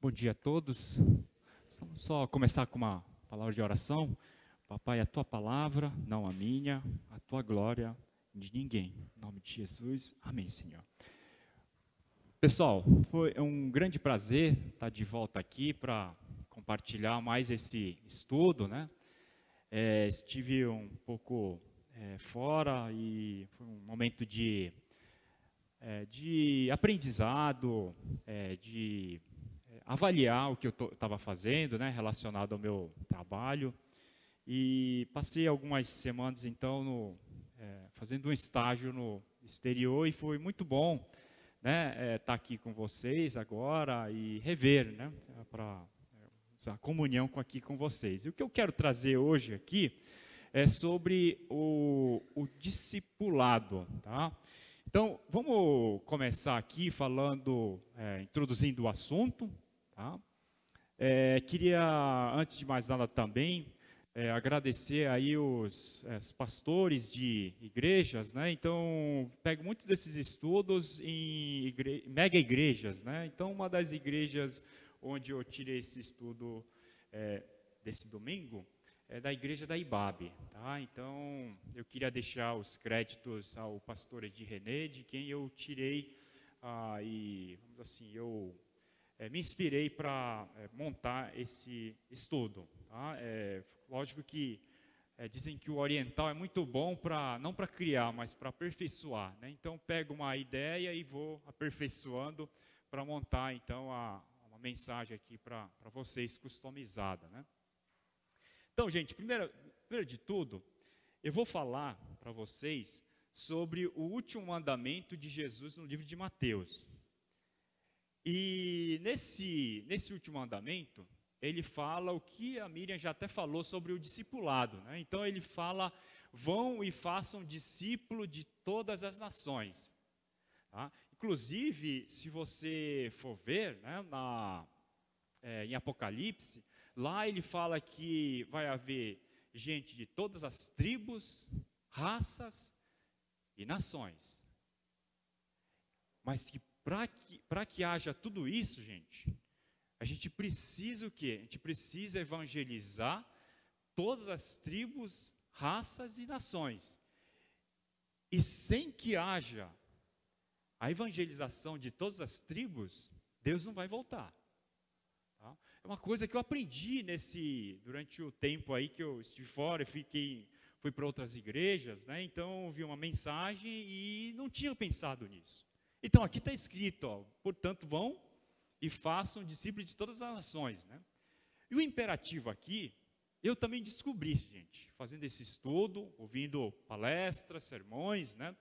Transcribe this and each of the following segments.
Bom dia a todos. Vamos só começar com uma palavra de oração. Papai, a tua palavra, não a minha, a tua glória de ninguém. Em nome de Jesus, amém, Senhor. Pessoal, foi um grande prazer estar de volta aqui para compartilhar mais esse estudo, né? Estive um pouco fora e foi um momento de aprendizado, de avaliar o que eu estava fazendo, né, relacionado ao meu trabalho. E passei algumas semanas, então, fazendo um estágio no exterior e foi muito bom, né, estar aqui com vocês agora e rever, né, para a comunhão aqui com vocês. E o que eu quero trazer hoje aqui é sobre o discipulado, tá? Então, vamos começar aqui falando, introduzindo o assunto, tá? Queria, antes de mais nada também, agradecer aí os pastores de igrejas, né? Então, pego muitos desses estudos em mega igrejas, né? Então, uma das igrejas onde eu tirei esse estudo desse domingo é da igreja da Ibabe, tá? Então, eu queria deixar os créditos ao pastor Edi René, de quem eu tirei, e, vamos assim, eu me inspirei para montar esse estudo, tá? Lógico que dizem que o oriental é muito bom não para criar, mas para aperfeiçoar, né? Então, pego uma ideia e vou aperfeiçoando para montar, então, uma mensagem aqui para vocês customizada, né? Então, gente, primeiro de tudo, eu vou falar para vocês sobre o último mandamento de Jesus no livro de Mateus. E nesse último mandamento, ele fala o que a Miriam já até falou sobre o discipulado, né? Então, ele fala, vão e façam discípulo de todas as nações. Tá? Inclusive, se você for ver, né, em Apocalipse, lá ele fala que vai haver gente de todas as tribos, raças e nações. Mas que para que haja tudo isso, gente, a gente precisa o quê? A gente precisa evangelizar todas as tribos, raças e nações. E sem que haja a evangelização de todas as tribos, Deus não vai voltar. Tá? É uma coisa que eu aprendi durante o tempo aí que eu estive fora, fui para outras igrejas, né? Então ouvi uma mensagem e não tinha pensado nisso. Então aqui está escrito, ó, portanto vão e façam discípulos de todas as nações, né? E o imperativo aqui, eu também descobri, gente, fazendo esse estudo, ouvindo palestras, sermões, né?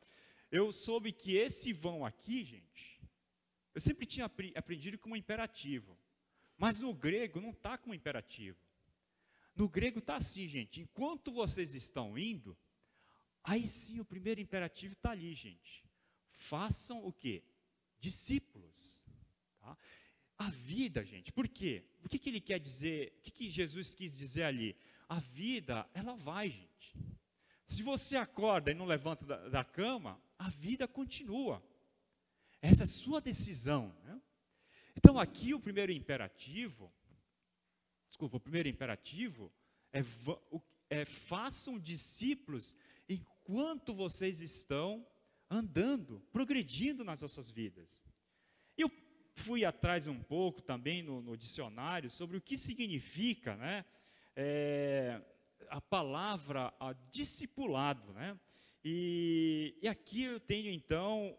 Eu soube que esse vão aqui, gente, eu sempre tinha aprendido como imperativo. Mas no grego não está como imperativo. No grego está assim, gente. Enquanto vocês estão indo, aí sim o primeiro imperativo está ali, gente. Façam o quê? Discípulos. Tá? A vida, gente, por quê? O que ele quer dizer? O que Jesus quis dizer ali? A vida, ela vai, gente. Se você acorda e não levanta da cama, a vida continua. Essa é a sua decisão, né? Então, aqui o primeiro imperativo é façam discípulos enquanto vocês estão andando, progredindo nas suas vidas. Eu fui atrás um pouco também no dicionário sobre o que significa, né, a palavra discipulado, né? E aqui eu tenho então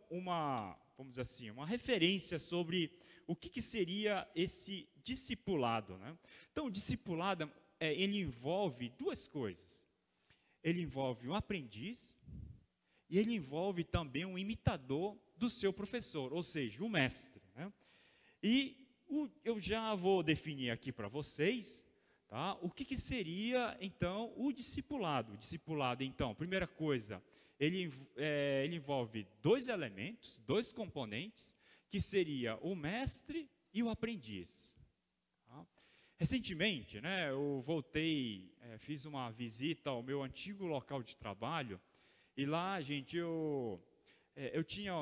vamos dizer assim, uma referência sobre o que seria esse discipulado, né? Então, o discipulado, ele envolve duas coisas. Ele envolve um aprendiz e ele envolve também um imitador do seu professor, ou seja, o mestre, né? E eu já vou definir aqui para vocês, tá? O que seria, então, o discipulado. O discipulado, então, primeira coisa, ele envolve dois elementos, dois componentes, que seria o mestre e o aprendiz. Tá? Recentemente, né, eu voltei, fiz uma visita ao meu antigo local de trabalho, e lá, gente, eu eu tinha,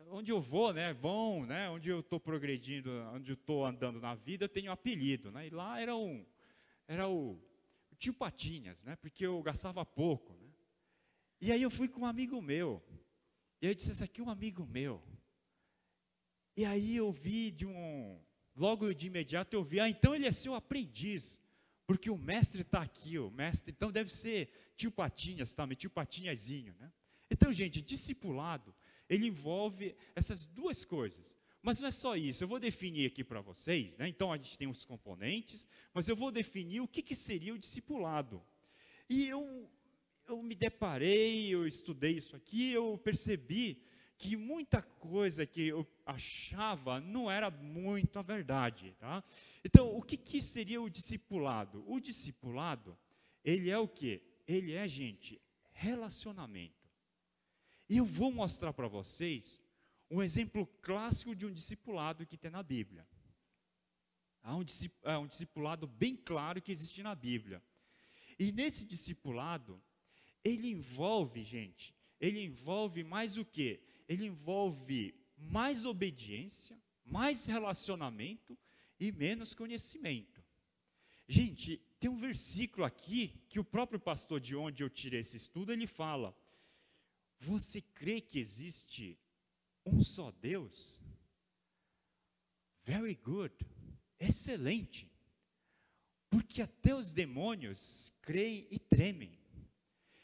onde eu vou, né, bom, né, onde eu estou progredindo, onde eu estou andando na vida, eu tenho um apelido, né, e lá era o tio Patinhas, né, porque eu gastava pouco, né. E aí eu fui com um amigo meu, e eu disse, esse aqui é um amigo meu. E aí eu vi logo de imediato eu vi, então ele é seu aprendiz, porque o mestre está aqui, o mestre, então deve ser tio Patinhas também, tio Patinhazinho, né? Então, gente, discipulado, ele envolve essas duas coisas. Mas não é só isso, eu vou definir aqui para vocês, né? Então a gente tem os componentes, mas eu vou definir o que seria o discipulado. E eu me deparei, eu estudei isso aqui, eu percebi que muita coisa que eu achava não era muito a verdade, tá? Então, o que seria o discipulado? O discipulado, ele é o quê? Ele é, gente, relacionamento. E eu vou mostrar para vocês um exemplo clássico de um discipulado que tem na Bíblia. Há um discipulado bem claro que existe na Bíblia. E nesse discipulado, ele envolve, gente, ele envolve mais o quê? Ele envolve mais obediência, mais relacionamento e menos conhecimento. Gente, tem um versículo aqui que o próprio pastor de onde eu tirei esse estudo, ele fala: você crê que existe um só Deus? Very good, excelente. Porque até os demônios creem e tremem.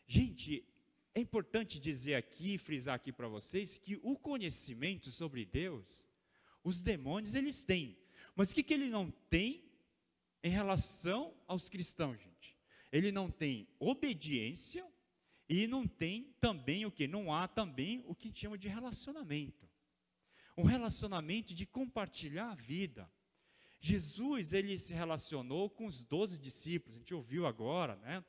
Gente, é importante dizer aqui, frisar aqui para vocês, que o conhecimento sobre Deus, os demônios eles têm. Mas o que ele não tem em relação aos cristãos, gente? Ele não tem obediência e não tem também o que? Não há também o que chama de relacionamento. Um relacionamento de compartilhar a vida. Jesus, ele se relacionou com os 12 discípulos, a gente ouviu agora, né?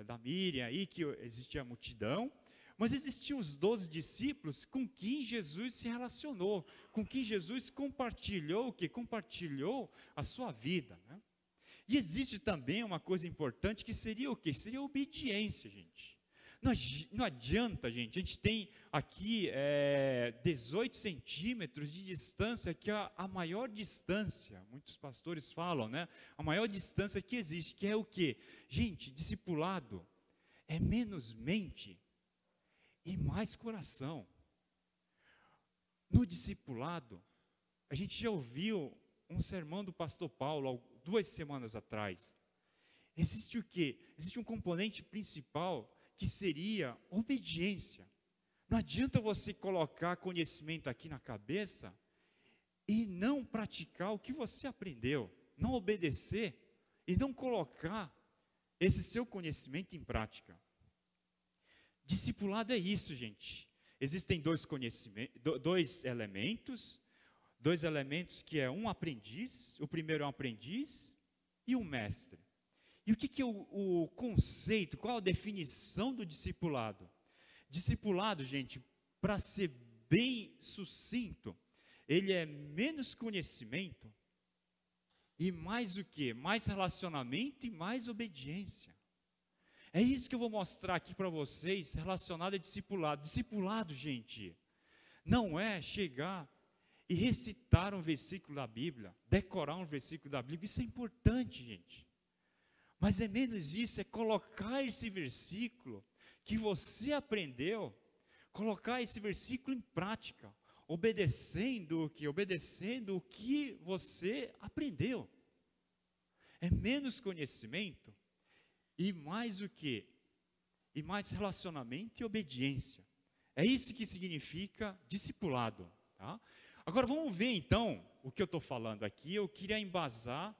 Da Miriam aí, que existia a multidão, mas existiam os 12 discípulos com quem Jesus se relacionou, com quem Jesus compartilhou o que? Compartilhou a sua vida, né? E existe também uma coisa importante que seria o quê? Seria a obediência, gente. Não adianta, gente, a gente tem aqui 18 centímetros de distância, que é a maior distância, muitos pastores falam, né? A maior distância que existe, que é o quê? Gente, discipulado é menos mente e mais coração. No discipulado, a gente já ouviu um sermão do pastor Paulo, 2 semanas atrás. Existe o quê? Existe um componente principal que seria obediência. Não adianta você colocar conhecimento aqui na cabeça e não praticar o que você aprendeu, não obedecer e não colocar esse seu conhecimento em prática. Discipulado é isso, gente. Existem dois elementos que é um aprendiz, o primeiro é um aprendiz e um mestre. E o que é o conceito, qual a definição do discipulado? Discipulado, gente, para ser bem sucinto, ele é menos conhecimento e mais o quê? Mais relacionamento e mais obediência. É isso que eu vou mostrar aqui para vocês, relacionado a discipulado. Discipulado, gente, não é chegar e recitar um versículo da Bíblia, decorar um versículo da Bíblia, isso é importante, gente. Mas é menos isso, é colocar esse versículo que você aprendeu, colocar esse versículo em prática, obedecendo o que você aprendeu. É menos conhecimento e mais o quê? E mais relacionamento e obediência. É isso que significa discipulado, tá? Agora vamos ver então o que eu estou falando aqui. Eu queria embasar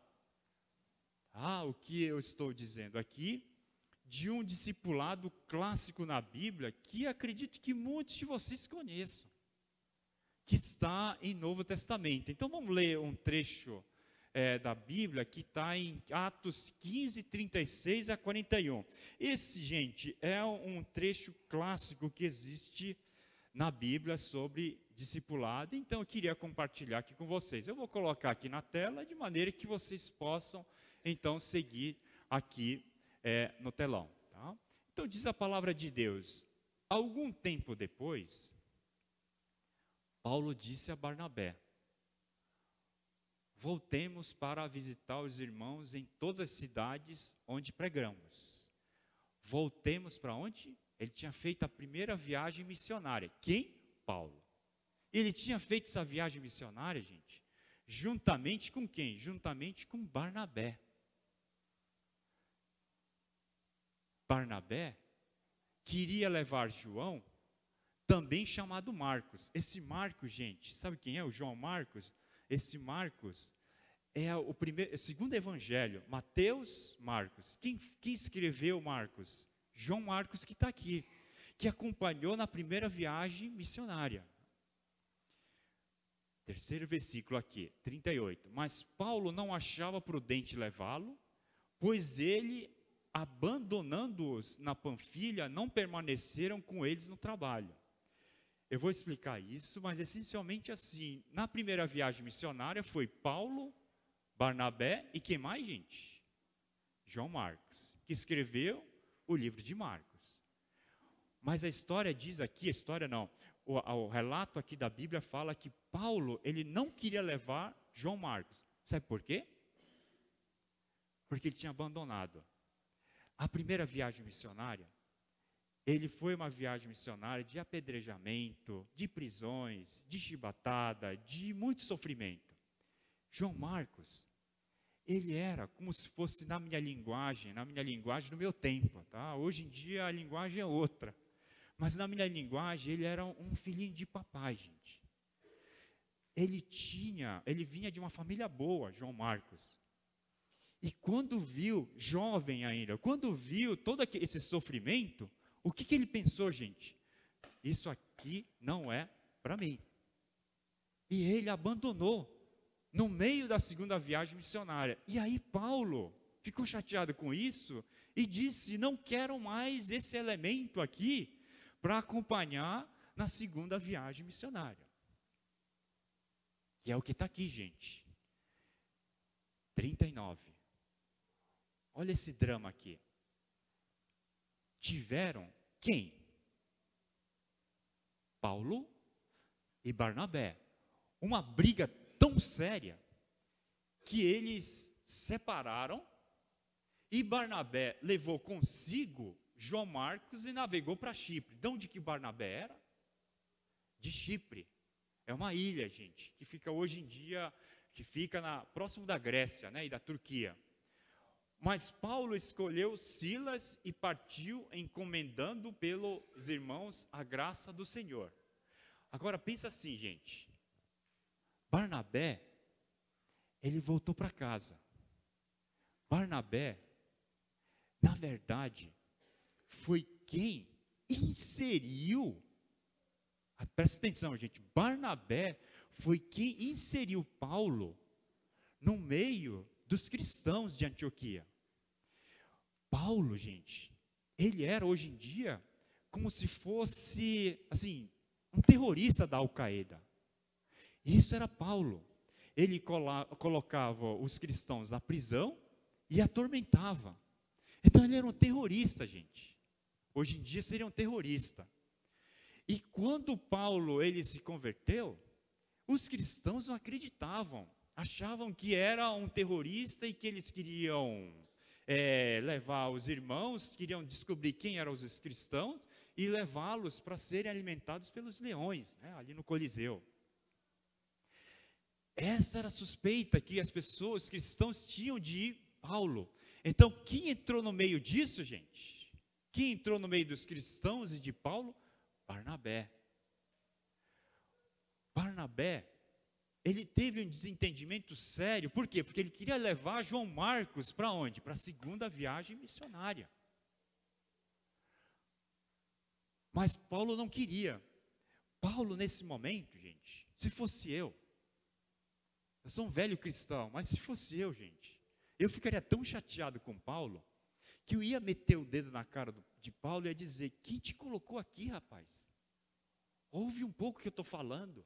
o que eu estou dizendo aqui, de um discipulado clássico na Bíblia, que acredito que muitos de vocês conheçam, que está em Novo Testamento. Então vamos ler um trecho da Bíblia, que está em Atos 15, 36 a 41. Esse, gente, é um trecho clássico que existe na Bíblia sobre discipulado, então eu queria compartilhar aqui com vocês. Eu vou colocar aqui na tela, de maneira que vocês possam então seguir aqui no telão, tá? Então diz a palavra de Deus: algum tempo depois, Paulo disse a Barnabé: voltemos para visitar os irmãos em todas as cidades onde pregamos. Voltemos para onde? Ele tinha feito a primeira viagem missionária. Quem? Paulo. Ele tinha feito essa viagem missionária, gente, juntamente com quem? Juntamente com Barnabé. Barnabé queria levar João, também chamado Marcos. Esse Marcos, gente, sabe quem é o João Marcos? Esse Marcos é o segundo evangelho, Mateus, Marcos. Quem escreveu Marcos? João Marcos, que está aqui, que acompanhou na primeira viagem missionária. Terceiro versículo aqui, 38. Mas Paulo não achava prudente levá-lo, pois ele, abandonando-os na Panfilha, não permaneceram com eles no trabalho. Eu vou explicar isso, mas essencialmente assim, na primeira viagem missionária foi Paulo, Barnabé e quem mais, gente? João Marcos, que escreveu o livro de Marcos. Mas a história diz aqui, a história não, o relato aqui da Bíblia fala que Paulo, ele não queria levar João Marcos. Sabe por quê? Porque ele tinha abandonado. A primeira viagem missionária, ele foi uma viagem missionária de apedrejamento, de prisões, de chibatada, de muito sofrimento. João Marcos, ele era como se fosse na minha linguagem do meu tempo, tá? Hoje em dia a linguagem é outra. Mas na minha linguagem, ele era um filhinho de papai, gente. Ele vinha de uma família boa, João Marcos. E quando viu, jovem ainda, quando viu todo esse sofrimento, o que ele pensou, gente? Isso aqui não é para mim. E ele abandonou no meio da segunda viagem missionária. E aí Paulo ficou chateado com isso e disse: não quero mais esse elemento aqui para acompanhar na segunda viagem missionária. E é o que está aqui, gente. 39. Olha esse drama aqui. Tiveram quem? Paulo e Barnabé. Uma briga tão séria que eles separaram e Barnabé levou consigo João Marcos e navegou para Chipre. De onde que Barnabé era? De Chipre. É uma ilha, gente, que fica hoje em dia, próximo da Grécia, né, e da Turquia. Mas Paulo escolheu Silas e partiu encomendando pelos irmãos a graça do Senhor. Agora pensa assim, gente. Barnabé, ele voltou para casa. Barnabé, na verdade, foi quem inseriu, presta atenção, gente, Barnabé foi quem inseriu Paulo no meio dos cristãos de Antioquia. Paulo, gente, ele era hoje em dia como se fosse, assim, um terrorista da Al-Qaeda. Isso era Paulo. Ele colocava os cristãos na prisão e atormentava. Então ele era um terrorista, gente. Hoje em dia seria um terrorista. E quando Paulo ele se converteu, os cristãos não acreditavam. Achavam que era um terrorista e que eles queriam levar os irmãos, queriam descobrir quem eram os cristãos e levá-los para serem alimentados pelos leões, né, ali no Coliseu. Essa era a suspeita que os cristãos tinham de Paulo. Então, quem entrou no meio disso, gente? Quem entrou no meio dos cristãos e de Paulo? Barnabé. Barnabé, ele teve um desentendimento sério. Por quê? Porque ele queria levar João Marcos para onde? Para a segunda viagem missionária. Mas Paulo não queria. Paulo, nesse momento, gente, se fosse eu sou um velho cristão, mas se fosse eu, gente, eu ficaria tão chateado com Paulo, que eu ia meter o dedo na cara de Paulo e ia dizer: quem te colocou aqui, rapaz? Ouve um pouco o que eu estou falando.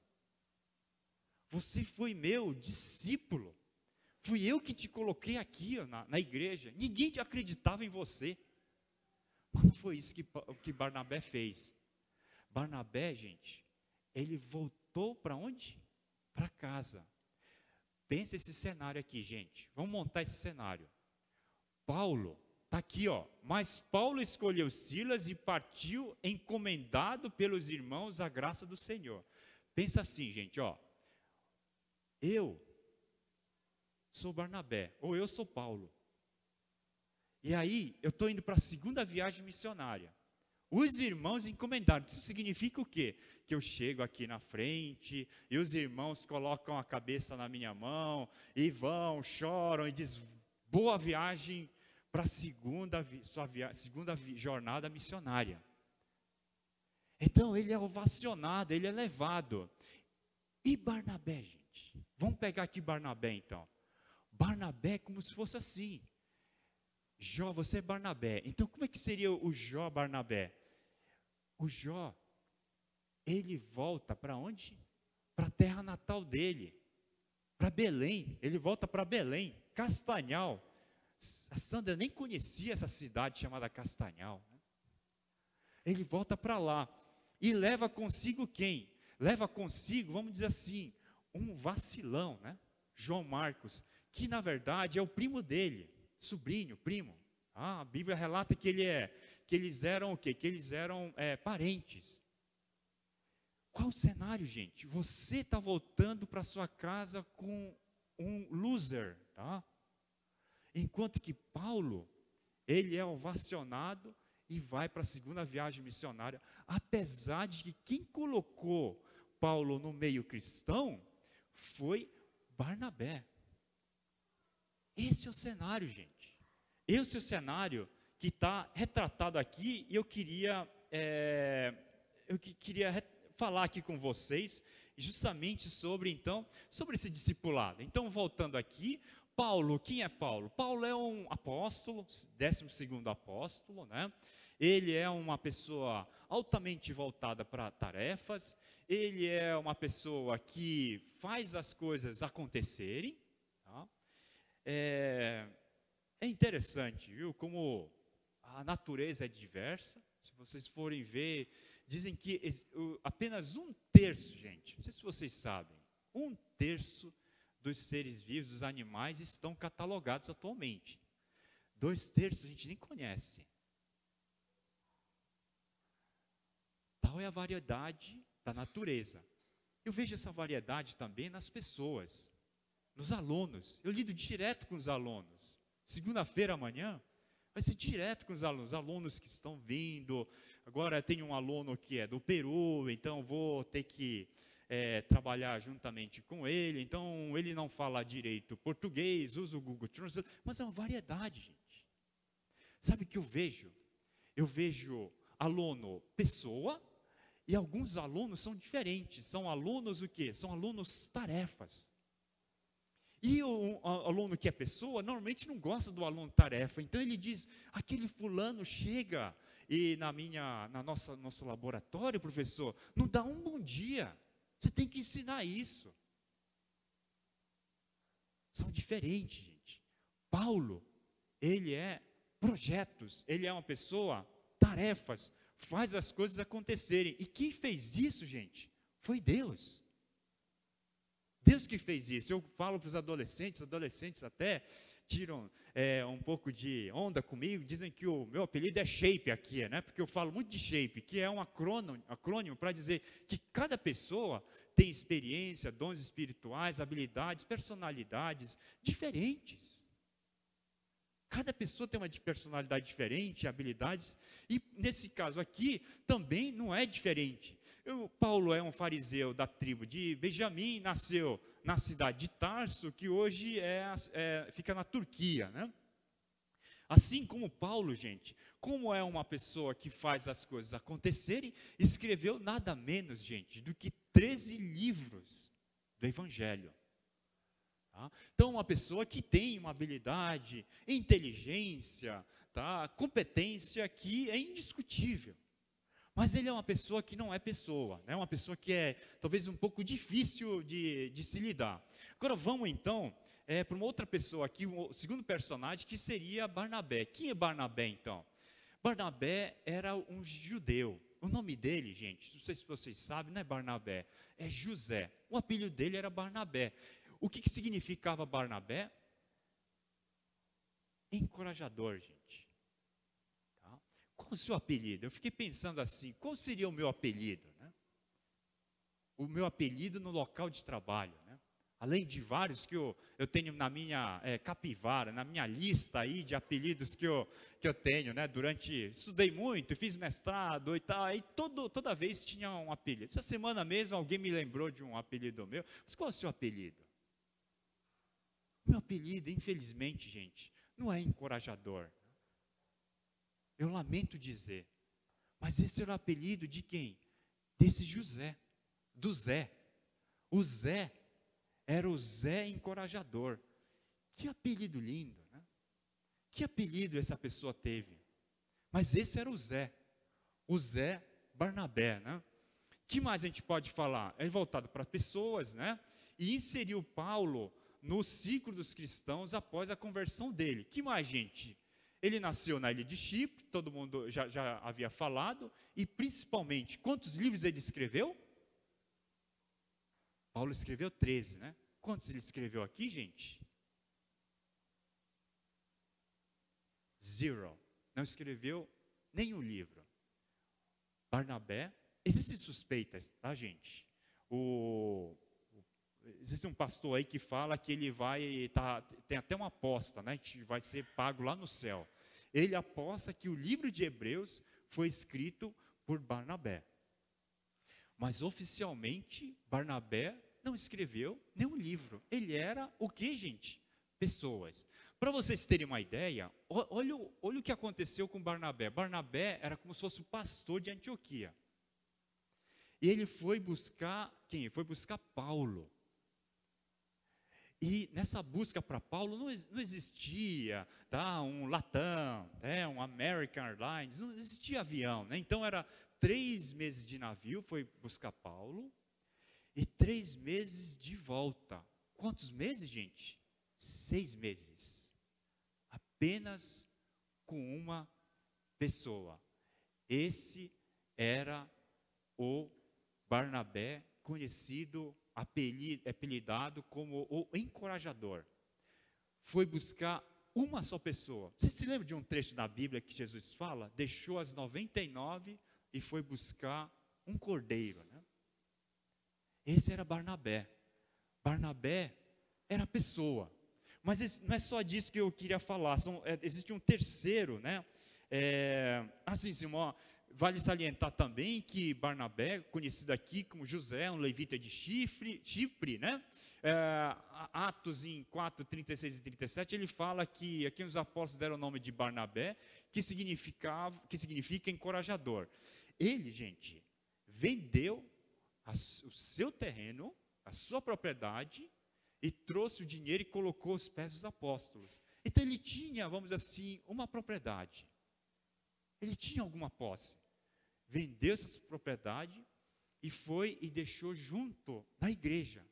Você foi meu discípulo. Fui eu que te coloquei aqui na igreja. Ninguém te acreditava em você. Mas não foi isso que Barnabé fez. Barnabé, gente, ele voltou voltou para onde? Para casa. Pensa esse cenário aqui, gente. Vamos montar esse cenário. Paulo, está aqui, ó. Mas Paulo escolheu Silas e partiu encomendado pelos irmãos à graça do Senhor. Pensa assim, gente, ó. Eu sou Barnabé, ou eu sou Paulo. E aí, eu estou indo para a segunda viagem missionária. Os irmãos encomendaram. Isso significa o quê? Que eu chego aqui na frente, e os irmãos colocam a cabeça na minha mão, e vão, choram, e dizem, boa viagem para a segunda jornada missionária. Então, ele é ovacionado, ele é levado. E Barnabé, gente? Vamos pegar aqui Barnabé, então. Barnabé é como se fosse assim. Jó, você é Barnabé. Então, como é que seria o Jó Barnabé? O Jó, ele volta para onde? Para a terra natal dele. Para Belém. Ele volta para Belém. Castanhal. A Sandra nem conhecia essa cidade chamada Castanhal. Ele volta para lá. E leva consigo quem? Leva consigo, vamos dizer assim, um vacilão, né? João Marcos, que na verdade é o primo dele. Sobrinho, primo. A Bíblia relata que eles eram o quê? Que eles eram parentes. Qual o cenário, gente? Você está voltando para sua casa com um loser, tá? Enquanto que Paulo, ele é ovacionado e vai para a segunda viagem missionária, apesar de que quem colocou Paulo no meio cristão foi Barnabé. Esse é o cenário, gente. Esse é o cenário que está retratado aqui, e eu queria falar aqui com vocês, justamente sobre esse discipulado. Então, voltando aqui, Paulo, quem é Paulo? Paulo é um apóstolo, 12º apóstolo, né? Ele é uma pessoa altamente voltada para tarefas, ele é uma pessoa que faz as coisas acontecerem, tá? É interessante, viu, como a natureza é diversa. Se vocês forem ver, dizem que apenas 1/3, gente, não sei se vocês sabem, 1/3 dos seres vivos, dos animais, estão catalogados atualmente. 2/3 a gente nem conhece. Tal é a variedade da natureza. Eu vejo essa variedade também nas pessoas, nos alunos. Eu lido direto com os alunos. Segunda-feira amanhã, vai ser direto com os alunos que estão vindo. Agora tem um aluno que é do Peru, então vou ter que trabalhar juntamente com ele. Então ele não fala direito português, usa o Google Translate, mas é uma variedade, gente. Sabe o que eu vejo? Eu vejo aluno pessoa, e alguns alunos são diferentes. São alunos o quê? São alunos tarefas. E o aluno que é pessoa, normalmente não gosta do aluno tarefa. Então ele diz, aquele fulano chega e nosso laboratório, professor, não dá um bom dia. Você tem que ensinar isso. São diferentes, gente. Paulo, ele é projetos, ele é uma pessoa, tarefas, faz as coisas acontecerem. E quem fez isso, gente, foi Deus. Deus que fez isso. Eu falo para os adolescentes até tiram um pouco de onda comigo, dizem que o meu apelido é Shape aqui, né? Porque eu falo muito de Shape, que é um acrônimo para dizer que cada pessoa tem experiência, dons espirituais, habilidades, personalidades diferentes. Cada pessoa tem uma personalidade diferente, habilidades, e nesse caso aqui também não é diferente. Paulo é um fariseu da tribo de Benjamim, nasceu na cidade de Tarso, que hoje fica na Turquia, né? Assim como Paulo, gente, como é uma pessoa que faz as coisas acontecerem, escreveu nada menos, gente, do que 13 livros do Evangelho. Tá? Então, uma pessoa que tem uma habilidade, inteligência, tá? Competência que é indiscutível. Mas ele é uma pessoa que não é pessoa, né? Uma pessoa que é talvez um pouco difícil de se lidar. Agora vamos então para uma outra pessoa aqui, o segundo personagem, que seria Barnabé. Quem é Barnabé então? Barnabé era um judeu. nome dele, gente, não sei se vocês sabem, não é Barnabé, é José. O apelido dele era Barnabé. O que significava Barnabé? Encorajador, gente. Tá? Qual o seu apelido? Eu fiquei pensando assim, qual seria o meu apelido? Né? O meu apelido no local de trabalho, né? Além de vários que eu tenho na minha capivara, na minha lista aí de apelidos que eu tenho, né? Estudei muito, fiz mestrado e tal, aí toda vez tinha um apelido. Essa semana mesmo alguém me lembrou de um apelido meu. Mas qual é o seu apelido? Meu apelido, infelizmente, gente, não é encorajador. Eu lamento dizer, mas esse era o apelido de quem? Desse José, do Zé. O Zé era o Zé encorajador. Que apelido lindo, né? Que apelido essa pessoa teve? Mas esse era o Zé Barnabé, né? Que mais a gente pode falar? É voltado para pessoas, né? E inseriu Paulo no ciclo dos cristãos após a conversão dele. Que mais, gente? Ele nasceu na ilha de Chipre, todo mundo já havia falado, e principalmente, quantos livros ele escreveu? Paulo escreveu 13, né? Quantos ele escreveu aqui, gente? 0. Não escreveu nenhum livro. Barnabé, existem suspeitas, tá, gente? Existe um pastor aí que fala que ele tem até uma aposta, né? Que vai ser pago lá no céu. Ele aposta que o livro de Hebreus foi escrito por Barnabé. Mas oficialmente, Barnabé não escreveu nenhum livro. Ele era o que, gente? Pessoas. Para vocês terem uma ideia, olha o que aconteceu com Barnabé. Barnabé era como se fosse o pastor de Antioquia. E ele foi buscar quem? Foi buscar Paulo. E nessa busca para Paulo não existia um Latam, um American Airlines, não existia avião, né? Então era 3 meses de navio, foi buscar Paulo, e 3 meses de volta. Quantos meses, gente? 6 meses. Apenas com uma pessoa. Esse era o Barnabé, conhecido, apelidado como o encorajador. Foi buscar uma só pessoa. Você se lembra de um trecho da Bíblia que Jesus fala? Deixou as 99 e foi buscar um cordeiro, né? Esse era Barnabé. Barnabé era pessoa. Mas não é só disso que eu queria falar. Existe um terceiro, né? Assim, Simão, vale salientar também que Barnabé, conhecido aqui como José, um levita de Chipre, né? Atos em 4, 36 e 37, ele fala que aqui os apóstolos deram o nome de Barnabé, que significa encorajador. Ele, gente, vendeu o seu terreno, a sua propriedade, e trouxe o dinheiro e colocou aos pés dos apóstolos. Então ele tinha, vamos dizer assim, uma propriedade. Ele tinha alguma posse. Vendeu essa propriedade e foi e deixou junto na igreja.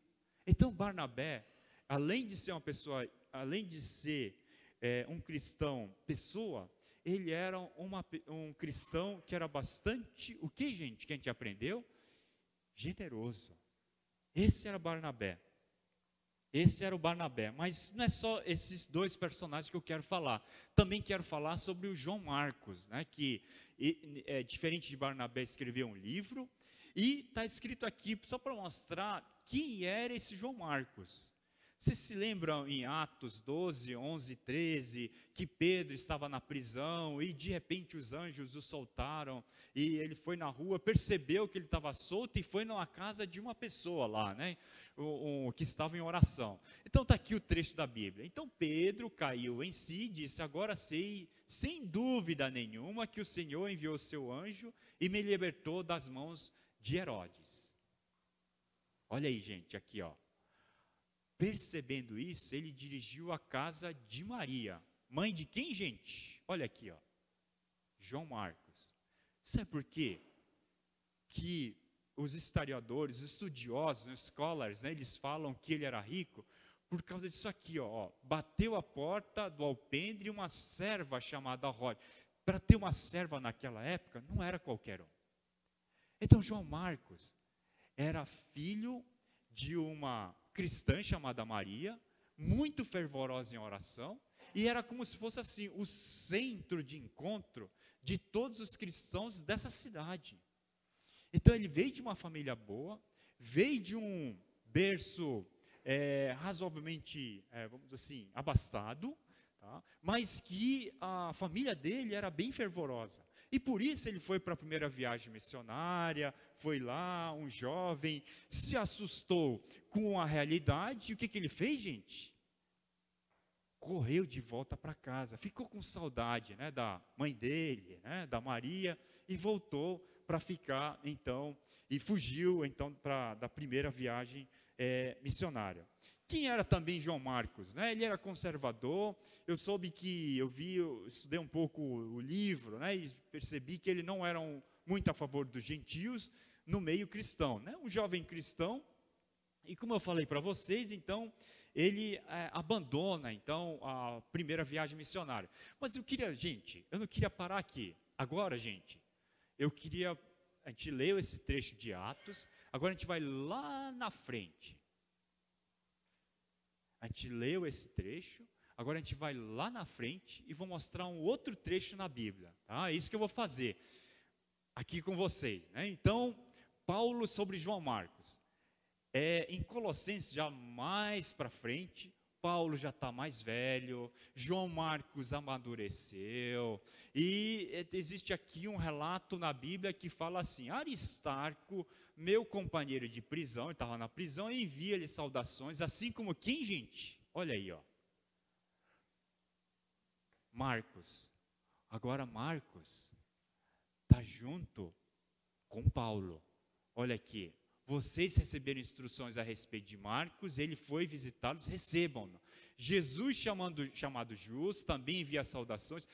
Então Barnabé, além de ser uma pessoa, além de ser um cristão pessoa, ele era um cristão que era bastante, o que, gente, que a gente aprendeu? Generoso. Esse era Barnabé. Esse era o Barnabé, mas não é só esses 2 personagens que eu quero falar. Também quero falar sobre o João Marcos, né, que diferente de Barnabé, escreveu um livro, e está escrito aqui, só para mostrar quem era esse João Marcos. Vocês se lembram em Atos 12, 11, 13, que Pedro estava na prisão e de repente os anjos o soltaram e ele foi na rua, percebeu que ele estava solto e foi numa casa de uma pessoa lá, né, que estava em oração. Então está aqui o trecho da Bíblia. Então Pedro caiu em si e disse: agora sei, sem dúvida nenhuma, que o Senhor enviou seu anjo e me libertou das mãos de Herodes. Olha aí, gente, aqui, ó. Percebendo isso, ele dirigiu a casa de Maria. Mãe de quem, gente? Olha aqui, ó. João Marcos. Sabe por quê? Que os historiadores, estudiosos, scholars, né, eles falam que ele era rico por causa disso aqui, ó. Bateu a porta do alpendre uma serva chamada Rode. Para ter uma serva naquela época, não era qualquer um. Então João Marcos era filho de uma cristã chamada Maria, muito fervorosa em oração, e era como se fosse assim, o centro de encontro de todos os cristãos dessa cidade. Então ele veio de uma família boa, veio de um berço razoavelmente, vamos dizer assim, abastado, tá? Mas que a família dele era bem fervorosa. E por isso ele foi para a primeira viagem missionária, foi lá, um jovem, se assustou com a realidade, e o que ele fez, gente? Correu de volta para casa, ficou com saudade, né, da mãe dele, né, da Maria, e voltou para ficar, então, e fugiu, então, da primeira viagem missionária. Quem era também João Marcos, né? Ele era conservador. Eu soube que, eu estudei um pouco o livro, né, e percebi que ele não era muito a favor dos gentios no meio cristão, né? Um jovem cristão, e como eu falei para vocês, então, ele abandona, então, a primeira viagem missionária. Mas eu não queria parar aqui. Agora, gente, a gente leu esse trecho de Atos, agora a gente vai lá na frente. A gente leu esse trecho, agora a gente vai lá na frente e vou mostrar um outro trecho na Bíblia. Tá? É isso que eu vou fazer aqui com vocês, né? Então, Paulo sobre João Marcos. Em Colossenses, já mais para frente, Paulo já está mais velho, João Marcos amadureceu, e existe aqui um relato na Bíblia que fala assim: Aristarco, meu companheiro de prisão, ele estava na prisão, envia-lhe saudações, assim como quem, gente? Olha aí, ó. Marcos. Agora Marcos está junto com Paulo. Olha aqui. Vocês receberam instruções a respeito de Marcos, ele foi visitá-los, recebam-no. Jesus, chamado Justo, também envia saudações.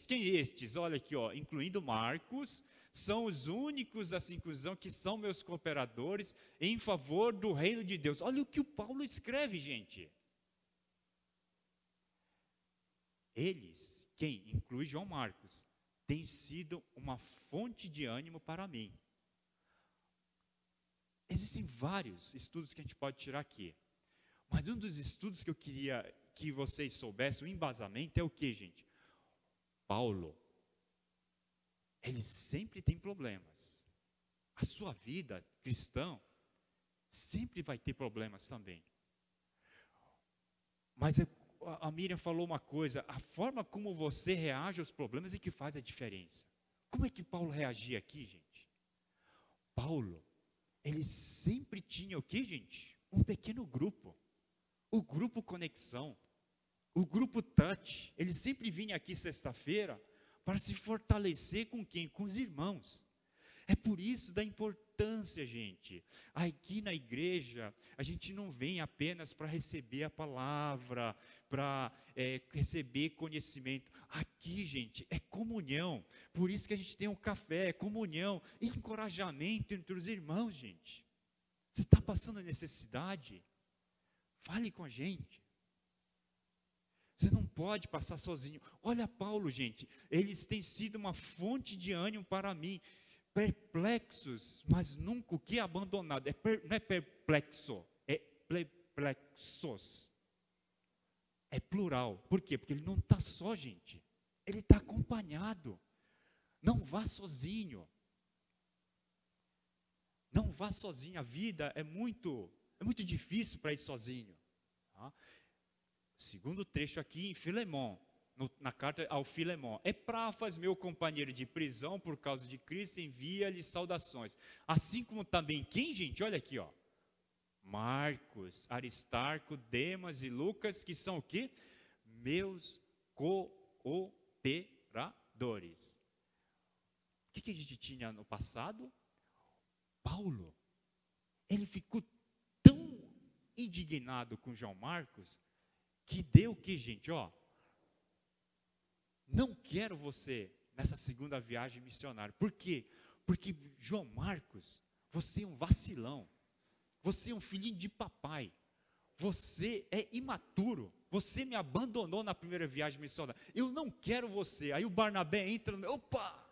Quem estes? Olha aqui, ó, incluindo Marcos, são os únicos da circuncisão que são meus cooperadores em favor do reino de Deus. Olha o que o Paulo escreve, gente. Eles, quem inclui João Marcos, têm sido uma fonte de ânimo para mim. Existem vários estudos que a gente pode tirar aqui. Mas um dos estudos que eu queria que vocês soubessem, o embasamento é o que, gente? Paulo, ele sempre tem problemas. A sua vida cristã sempre vai ter problemas também. Mas a Miriam falou uma coisa: a forma como você reage aos problemas é que faz a diferença. Como é que Paulo reagia aqui, gente? Paulo, ele sempre tinha o que, gente? Um pequeno grupo. O grupo Conexão. O grupo Touch. Ele sempre vinha aqui sexta-feira para se fortalecer com quem? Com os irmãos. É por isso da importância, gente. Aqui na igreja, a gente não vem apenas para receber a palavra, para receber conhecimento. Aqui, gente, é comunhão. Por isso que a gente tem um café, comunhão, encorajamento entre os irmãos, gente. Você está passando necessidade? Fale com a gente. Você não pode passar sozinho. Olha Paulo, gente, eles têm sido uma fonte de ânimo para mim. Perplexos, mas nunca o que abandonado. Não é perplexo, é perplexos. É plural. Por quê? Porque ele não está só, gente. Ele está acompanhado. Não vá sozinho. Não vá sozinho. A vida é muito difícil para ir sozinho. Tá? Segundo trecho aqui em Filemon, na carta ao Filemon: Epáfras, meu companheiro de prisão por causa de Cristo, envia-lhe saudações. Assim como também quem, gente? Olha aqui, ó. Marcos, Aristarco, Demas e Lucas, que são o quê? Meus cooperadores. O que a gente tinha no passado? Paulo, ele ficou tão indignado com João Marcos, que deu o que, gente? Ó, não quero você nessa segunda viagem missionária. Por quê? Porque, João Marcos, você é um vacilão. Você é um filhinho de papai. Você é imaturo. Você me abandonou na primeira viagem missionária. Eu não quero você. Aí o Barnabé entra. Opa!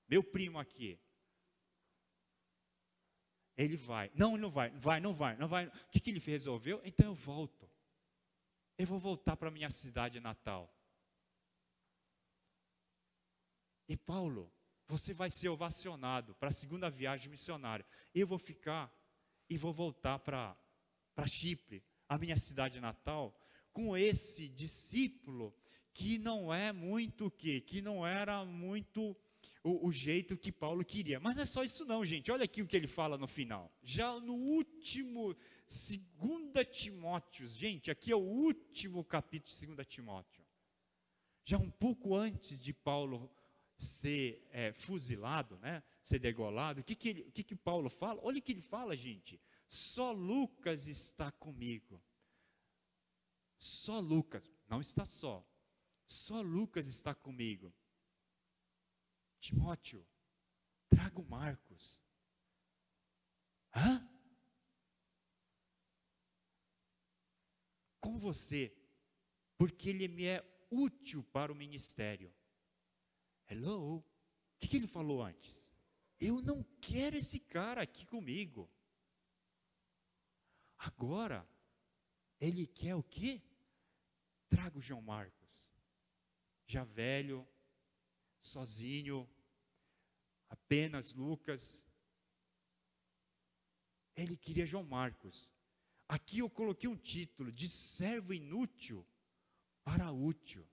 Meu primo aqui. Ele vai. Não, ele não vai, não vai, não vai, não vai. O que ele resolveu? Então eu volto. Eu vou voltar para a minha cidade natal. E Paulo, você vai ser ovacionado para a segunda viagem missionária. Eu vou ficar e vou voltar para Chipre, a minha cidade natal, com esse discípulo que não é muito o quê? Que não era muito o jeito que Paulo queria. Mas não é só isso não, gente. Olha aqui o que ele fala no final. Já no último, 2 Timóteo, gente, aqui é o último capítulo de 2 Timóteo. Já um pouco antes de Paulo ser fuzilado, né, ser degolado, o que Paulo fala? Olha o que ele fala, gente. Só Lucas está comigo. Só Lucas, não está só. Só Lucas está comigo. Timóteo, traga o Marcos. Hã? Com você, porque ele me é útil para o ministério. Hello? O que ele falou antes? Eu não quero esse cara aqui comigo. Agora, ele quer o quê? Traga o João Marcos. Já velho, sozinho, apenas Lucas. Ele queria João Marcos. Aqui eu coloquei um título de servo inútil para útil.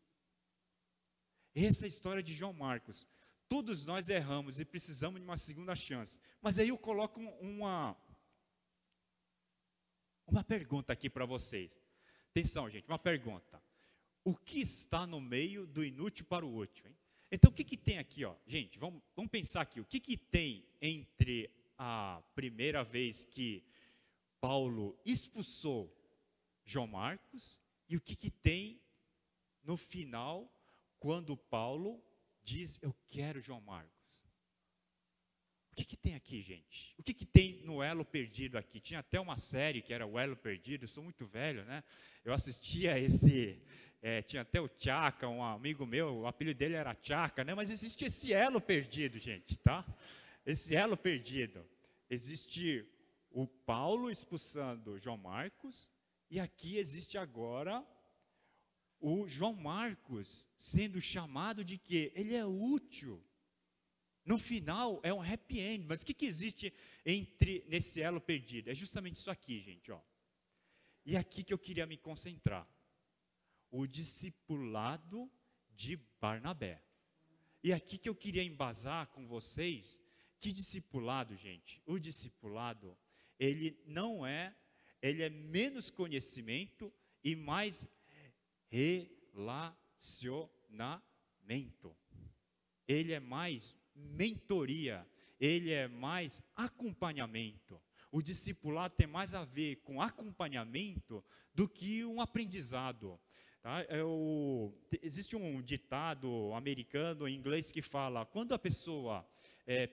Essa é a história de João Marcos. Todos nós erramos e precisamos de uma segunda chance. Mas aí eu coloco uma pergunta aqui para vocês. Atenção, gente, uma pergunta. O que está no meio do inútil para o útil? Hein? Então, o que tem aqui? Ó? Gente, vamos pensar aqui. O que tem entre a primeira vez que Paulo expulsou João Marcos e o que tem no final, quando Paulo diz, eu quero João Marcos? O que tem aqui, gente? O que tem no Elo Perdido aqui? Tinha até uma série que era o Elo Perdido, eu sou muito velho, né? Eu assistia tinha até o Tchaca, um amigo meu, o apelido dele era Tchaca, né? Mas existe esse Elo Perdido, gente, tá? Esse Elo Perdido. Existe o Paulo expulsando João Marcos, e aqui existe agora o João Marcos sendo chamado de quê? Ele é útil. No final é um happy end, mas o que existe nesse elo perdido? É justamente isso aqui, gente, ó. E aqui que eu queria me concentrar. O discipulado de Barnabé. E aqui que eu queria embasar com vocês, que discipulado, gente? O discipulado, ele é menos conhecimento e mais relacionamento. Ele é mais mentoria, ele é mais acompanhamento. O discipulado tem mais a ver com acompanhamento do que um aprendizado. Tá? Existe um ditado americano em inglês que fala, quando a pessoa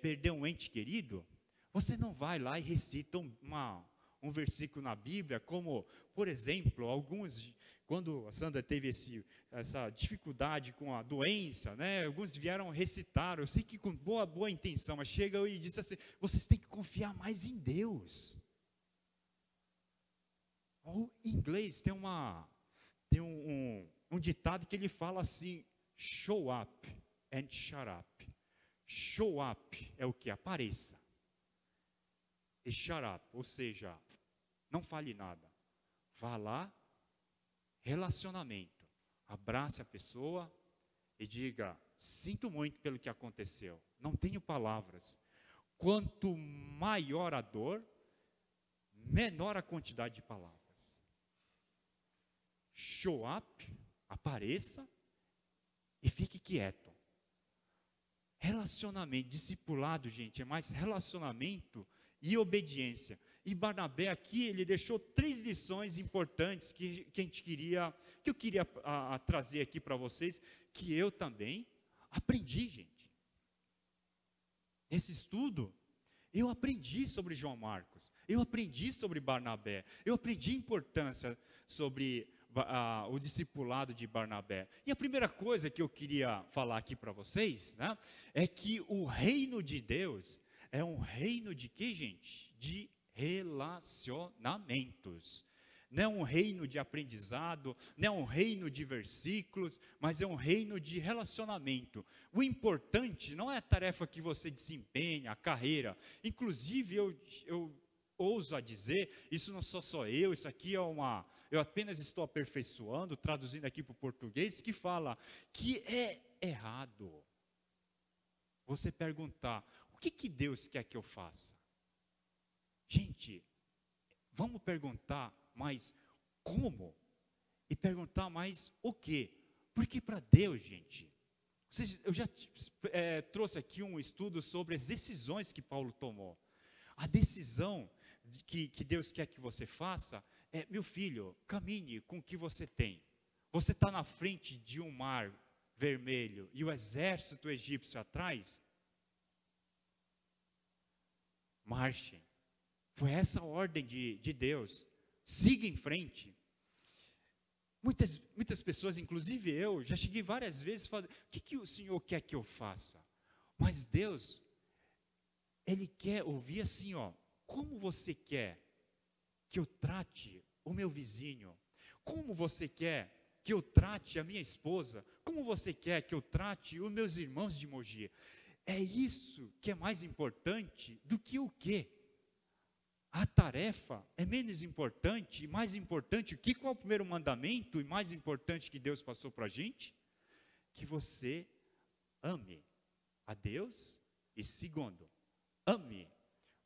perder um ente querido, você não vai lá e recita um versículo na Bíblia, como, por exemplo, quando a Sandra teve essa dificuldade com a doença, né, alguns vieram recitar, eu sei que com boa intenção, mas chega e diz assim, vocês têm que confiar mais em Deus. O inglês tem um ditado que ele fala assim, show up and shut up. Show up é o que? Apareça. E shut up, ou seja, não fale nada. Vá lá, relacionamento. Abrace a pessoa e diga, sinto muito pelo que aconteceu. Não tenho palavras. Quanto maior a dor, menor a quantidade de palavras. Show up, apareça e fique quieto. Relacionamento, discipulado, gente, é mais relacionamento e obediência. E Barnabé aqui, ele deixou 3 lições importantes que eu queria trazer aqui para vocês, que eu também aprendi, gente. Esse estudo, eu aprendi sobre João Marcos, eu aprendi sobre Barnabé, eu aprendi a importância sobre o discipulado de Barnabé. E a primeira coisa que eu queria falar aqui para vocês, né, é que o reino de Deus é um reino de quê, gente? De relacionamentos. Não é um reino de aprendizado, não é um reino de versículos, mas é um reino de relacionamento. O importante não é a tarefa que você desempenha, a carreira. Inclusive, eu ouso a dizer, isso não sou só eu, isso aqui eu apenas estou aperfeiçoando, traduzindo aqui para o português, que fala que é errado você perguntar, o que Deus quer que eu faça? Gente, vamos perguntar mais como? E perguntar mais o quê? Porque para Deus, gente, eu já trouxe aqui um estudo sobre as decisões que Paulo tomou. A decisão que Deus quer que você faça é, meu filho, caminhe com o que você tem. Você está na frente de um mar vermelho e o exército egípcio atrás? Marchem. Foi essa a ordem de Deus. Siga em frente. Muitas pessoas, inclusive eu, já cheguei várias vezes e falei, o que o Senhor quer que eu faça? Mas Deus, Ele quer ouvir assim, ó, como você quer que eu trate o meu vizinho? Como você quer que eu trate a minha esposa? Como você quer que eu trate os meus irmãos de Mogi? É isso que é mais importante do que o quê? A tarefa é menos importante, e mais importante, qual é o primeiro mandamento, e mais importante que Deus passou para a gente? Que você ame a Deus, e segundo, ame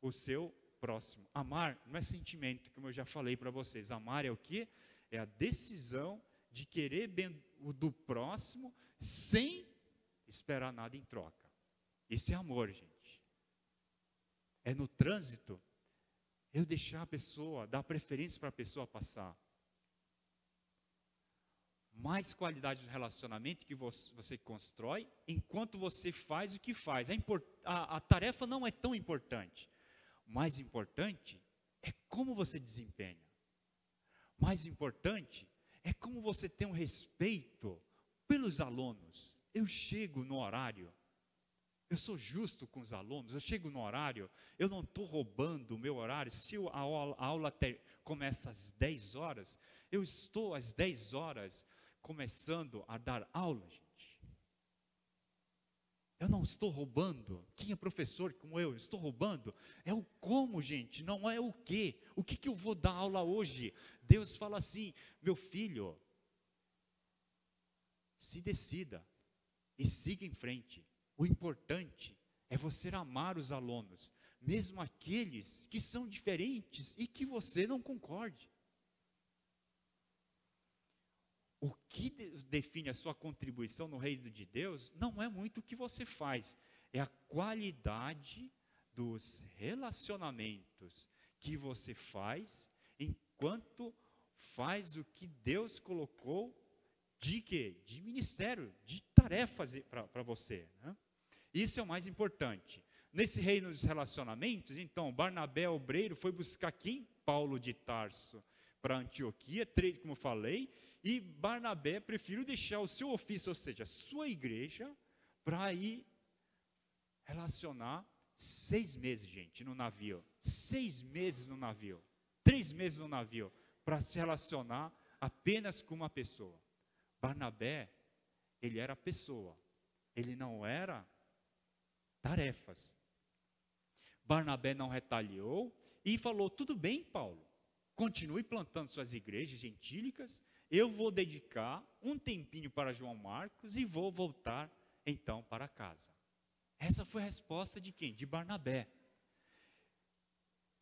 o seu próximo. Amar não é sentimento, como eu já falei para vocês, amar é o quê? É a decisão de querer bem o do próximo, sem esperar nada em troca. Isso é amor, gente. É no trânsito, eu deixar a pessoa, dar preferência para a pessoa passar. Mais qualidade no relacionamento que você constrói, enquanto você faz o que faz. A tarefa não é tão importante. Mais importante é como você desempenha. Mais importante é como você tem um respeito pelos alunos. Eu chego no horário. Eu sou justo com os alunos, eu chego no horário, eu não estou roubando o meu horário. Se a aula começa às 10 horas, eu estou às 10 horas começando a dar aula, gente. Eu não estou roubando. Quem é professor como eu estou roubando? É o como, gente, não é o quê. O que eu vou dar aula hoje? Deus fala assim, meu filho, se decida e siga em frente. O importante é você amar os alunos, mesmo aqueles que são diferentes e que você não concorde. O que define a sua contribuição no reino de Deus não é muito o que você faz, é a qualidade dos relacionamentos que você faz enquanto faz o que Deus colocou de quê? De ministério, de tarefas para você, né? Isso é o mais importante. Nesse reino dos relacionamentos, então, Barnabé, obreiro, foi buscar quem? Paulo de Tarso, para Antioquia, como eu falei, e Barnabé preferiu deixar o seu ofício, ou seja, a sua igreja, para ir relacionar 6 meses, gente, no navio. 6 meses no navio. 3 meses no navio, para se relacionar apenas com uma pessoa. Barnabé, ele era pessoa, ele não era tarefas. Barnabé não retaliou e falou, tudo bem, Paulo, continue plantando suas igrejas gentílicas, eu vou dedicar um tempinho para João Marcos e vou voltar então para casa. Essa foi a resposta de quem? De Barnabé.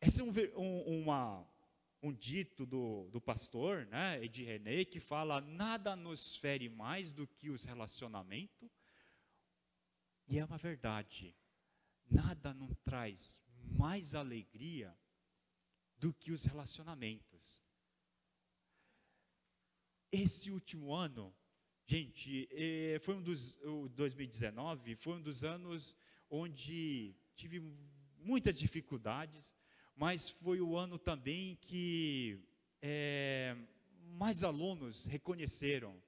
Esse é um dito do pastor, né, de René, que fala, nada nos fere mais do que os relacionamentos. E é uma verdade, nada não traz mais alegria do que os relacionamentos. Esse último ano, gente, foi o 2019, foi um dos anos onde tive muitas dificuldades, mas foi o ano também que mais alunos reconheceram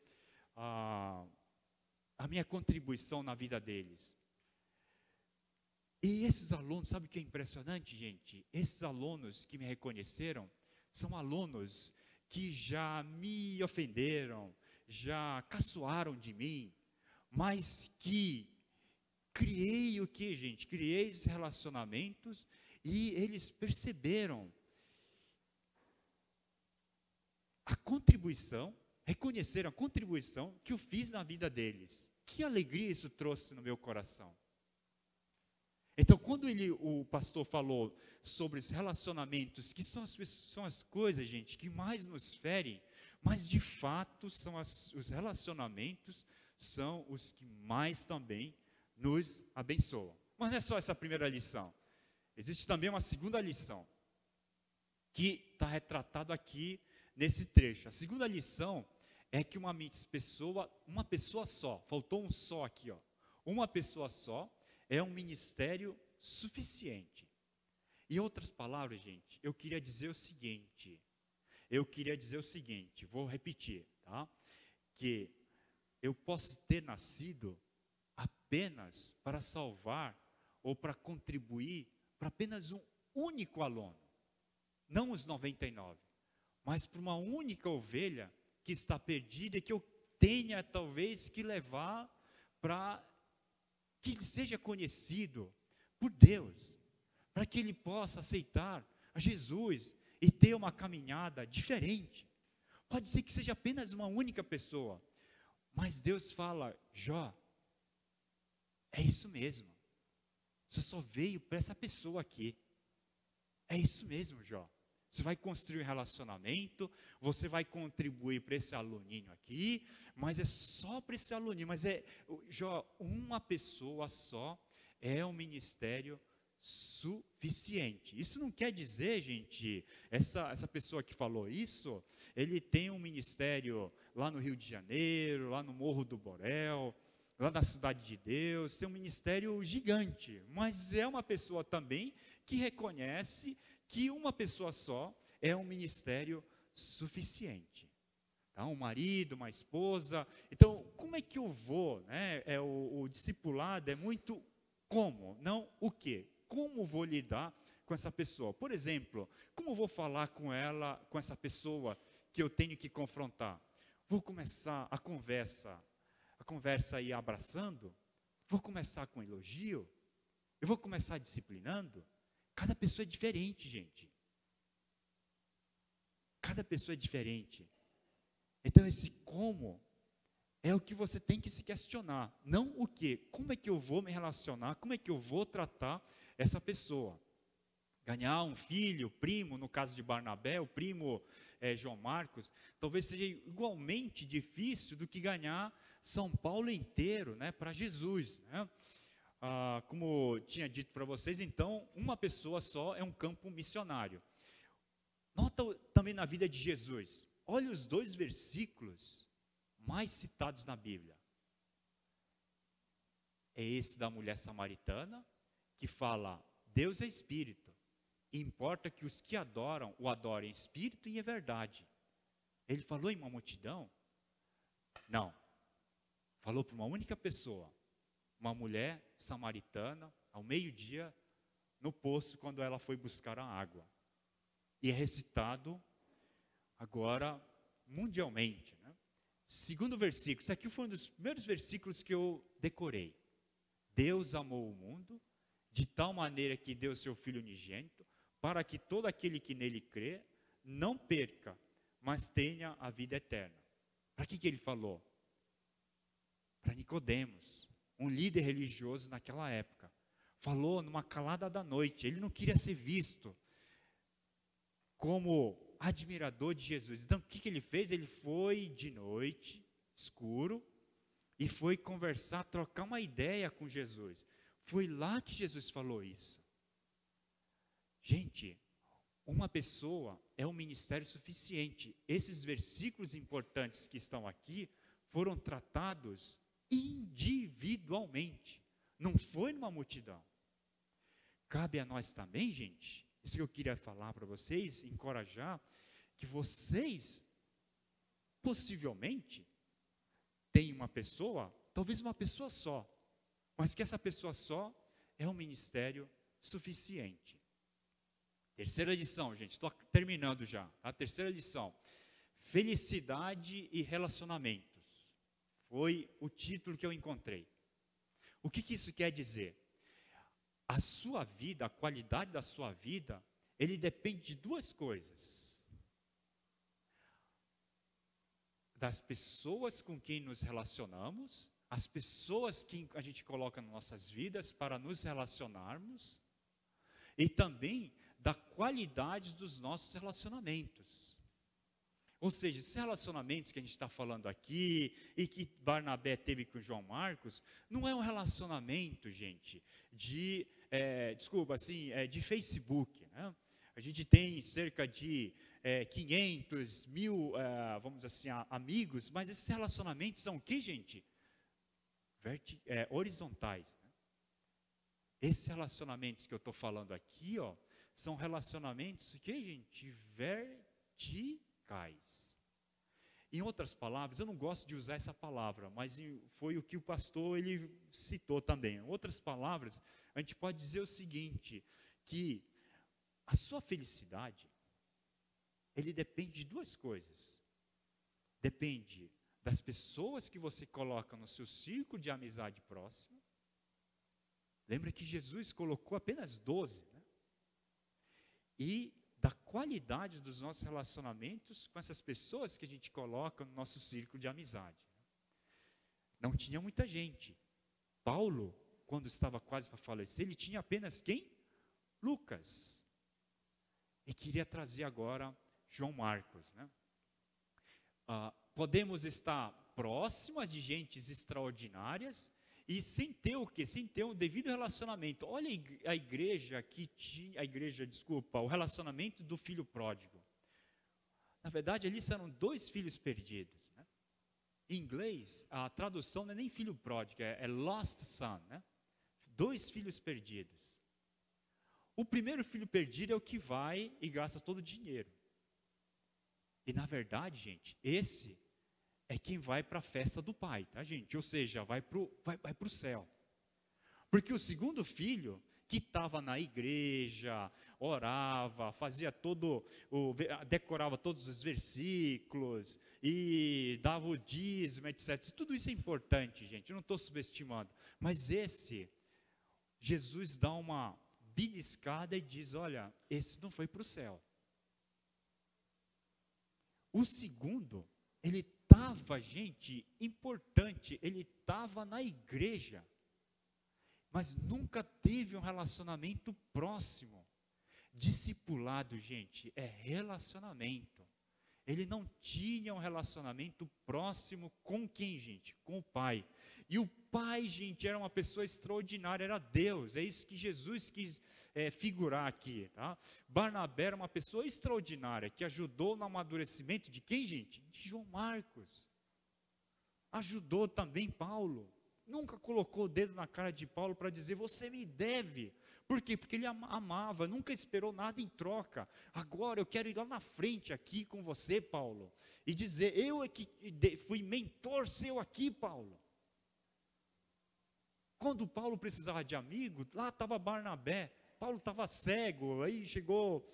a minha contribuição na vida deles. E esses alunos, sabe o que é impressionante, gente? Esses alunos que me reconheceram são alunos que já me ofenderam, já caçoaram de mim, mas que criei o que, gente? Criei esses relacionamentos e eles perceberam a contribuição, reconheceram a contribuição que eu fiz na vida deles. Que alegria isso trouxe no meu coração. Então, quando o pastor falou sobre os relacionamentos, que são as coisas, gente, que mais nos ferem, mas de fato os relacionamentos são os que mais também nos abençoam. Mas não é só essa primeira lição. Existe também uma segunda lição, que está retratado aqui nesse trecho. A segunda lição é que uma pessoa só, faltou um só aqui, ó. Uma pessoa só é um ministério suficiente. Em outras palavras, gente, eu queria dizer o seguinte, vou repetir, tá? Que eu posso ter nascido apenas para salvar ou para contribuir para apenas um único aluno, não os 99, mas para uma única ovelha que está perdida e que eu tenha talvez que levar para que ele seja conhecido por Deus, para que ele possa aceitar a Jesus e ter uma caminhada diferente. Pode ser que seja apenas uma única pessoa, mas Deus fala: Jó, é isso mesmo, você só veio para essa pessoa aqui, é isso mesmo, Jó. Você vai construir um relacionamento, você vai contribuir para esse aluninho aqui, mas é só para esse aluninho. Mas Jó, uma pessoa só é um ministério suficiente. Isso não quer dizer, gente, essa pessoa que falou isso, ele tem um ministério lá no Rio de Janeiro, lá no Morro do Borel, lá na Cidade de Deus, tem um ministério gigante, mas é uma pessoa também que reconhece que uma pessoa só é um ministério suficiente. Tá? Um marido, uma esposa. Então, como é que eu vou? Né? O discipulado é muito como, não o quê. Como vou lidar com essa pessoa? Por exemplo, como vou falar com essa pessoa que eu tenho que confrontar? Vou começar a conversa aí abraçando? Vou começar com elogio? Eu vou começar disciplinando? Cada pessoa é diferente, gente. Cada pessoa é diferente. Então, esse como é o que você tem que se questionar. Não o que. Como é que eu vou me relacionar? Como é que eu vou tratar essa pessoa? Ganhar um filho, primo, no caso de Barnabé, o primo João Marcos, talvez seja igualmente difícil do que ganhar São Paulo inteiro, né, para Jesus, né? Como tinha dito para vocês, então, uma pessoa só é um campo missionário. Nota também na vida de Jesus. Olha os 2 versículos mais citados na Bíblia. É esse da mulher samaritana, que fala: Deus é espírito, e importa que os que adoram, o adorem em espírito e em verdade. Ele falou em uma multidão? Não. Falou para uma única pessoa. Uma mulher samaritana, ao meio-dia, no poço, quando ela foi buscar a água. E é recitado agora mundialmente, né? Segundo versículo, isso aqui foi um dos primeiros versículos que eu decorei. Deus amou o mundo de tal maneira que deu seu Filho unigênito, para que todo aquele que nele crê não perca, mas tenha a vida eterna. Para que ele falou? Para Nicodemos, um líder religioso naquela época. Falou numa calada da noite. Ele não queria ser visto como admirador de Jesus. Então, o que ele fez? Ele foi de noite, escuro, e foi conversar, trocar uma ideia com Jesus. Foi lá que Jesus falou isso. Gente, uma pessoa é um ministério suficiente. Esses versículos importantes que estão aqui foram tratados individualmente, não foi numa multidão. Cabe a nós também, gente, isso que eu queria falar para vocês, encorajar, que vocês, possivelmente, têm uma pessoa, talvez uma pessoa só, mas que essa pessoa só é um ministério suficiente. Terceira lição, gente, estou terminando já. A terceira lição, felicidade e relacionamentos. Foi o título que eu encontrei. O que isso quer dizer? A sua vida, a qualidade da sua vida, ele depende de duas coisas. Das pessoas com quem nos relacionamos, as pessoas que a gente coloca nas nossas vidas para nos relacionarmos, e também da qualidade dos nossos relacionamentos. Ou seja, esses relacionamentos que a gente está falando aqui, e que Barnabé teve com João Marcos, não é um relacionamento, gente, de Facebook, né? A gente tem cerca de 500 mil, vamos dizer assim, amigos, mas esses relacionamentos são o que, gente? Horizontais. Né? Esses relacionamentos que eu estou falando aqui, ó, são relacionamentos, o que, gente? Verticais. Em outras palavras, eu não gosto de usar essa palavra, mas foi o que o pastor ele citou também. Em outras palavras, a gente pode dizer o seguinte, que a sua felicidade, ele depende de duas coisas. Depende das pessoas que você coloca no seu círculo de amizade próximo. Lembra que Jesus colocou apenas 12, né? E da qualidade dos nossos relacionamentos com essas pessoas que a gente coloca no nosso círculo de amizade. Não tinha muita gente. Paulo, quando estava quase para falecer, ele tinha apenas quem? Lucas. E queria trazer agora João Marcos, né? Podemos estar próximas de gentes extraordinárias e sem ter o quê? Sem ter um devido relacionamento. Olha a igreja que tinha, o relacionamento do filho pródigo. Na verdade, ali eram 2 filhos perdidos, né? Em inglês, a tradução não é nem filho pródigo, é lost son, né? 2 filhos perdidos. O primeiro filho perdido é o que vai e gasta todo o dinheiro. E na verdade, gente, esse é quem vai para a festa do pai, tá, gente? Ou seja, vai pro céu. Porque o segundo filho, que estava na igreja, orava, fazia decorava todos os versículos, e dava o dízimo, etc. Tudo isso é importante, gente, eu não estou subestimando. Mas Jesus dá uma beliscada e diz, olha, esse não foi para o céu. O segundo, ele estava, gente, importante, ele estava na igreja, mas nunca teve um relacionamento próximo. Discipulado, gente, é relacionamento. Ele não tinha um relacionamento próximo com quem, gente? Com o Pai. E o Pai, gente, era uma pessoa extraordinária, era Deus. É isso que Jesus quis figurar aqui, tá? Barnabé era uma pessoa extraordinária, que ajudou no amadurecimento de quem, gente? De João Marcos. Ajudou também Paulo. Nunca colocou o dedo na cara de Paulo para dizer, você me deve. Por quê? Porque ele amava, nunca esperou nada em troca. Agora eu quero ir lá na frente aqui com você, Paulo, e dizer, eu é que fui mentor seu aqui, Paulo. Quando Paulo precisava de amigo, lá estava Barnabé. Paulo estava cego, aí chegou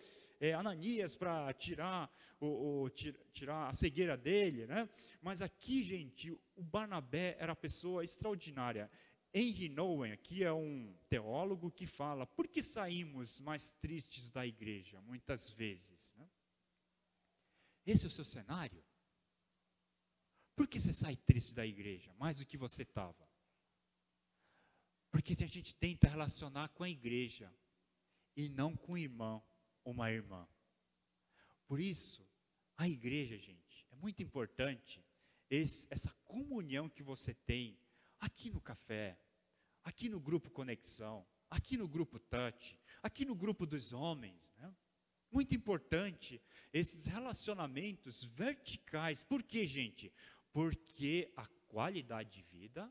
Ananias para tirar a cegueira dele, né? Mas aqui, gente, o Barnabé era uma pessoa extraordinária. Henry Nouwen, aqui é um teólogo que fala, por que saímos mais tristes da igreja, muitas vezes? Né? Esse é o seu cenário? Por que você sai triste da igreja, mais do que você estava? Porque a gente tenta relacionar com a igreja, e não com um irmão ou uma irmã. Por isso, a igreja, gente, é muito importante essa comunhão que você tem aqui no café, aqui no grupo Conexão, aqui no grupo Touch, aqui no grupo dos homens, né? Muito importante esses relacionamentos verticais. Por quê, gente? Porque a qualidade de vida,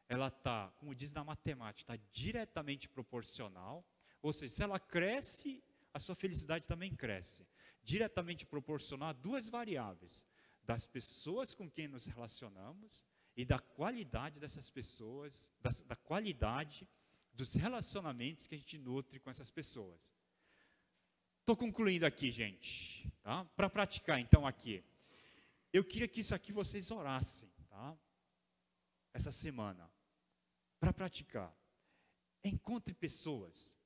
ela está, como diz na matemática, está diretamente proporcional. Ou seja, se ela cresce, a sua felicidade também cresce. Diretamente proporcional a 2 variáveis: das pessoas com quem nos relacionamos e da qualidade dessas pessoas, da qualidade dos relacionamentos que a gente nutre com essas pessoas. Estou concluindo aqui, gente, tá? Para praticar, então, aqui. Eu queria que isso aqui vocês orassem, tá? Essa semana. Para praticar. Encontre pessoas,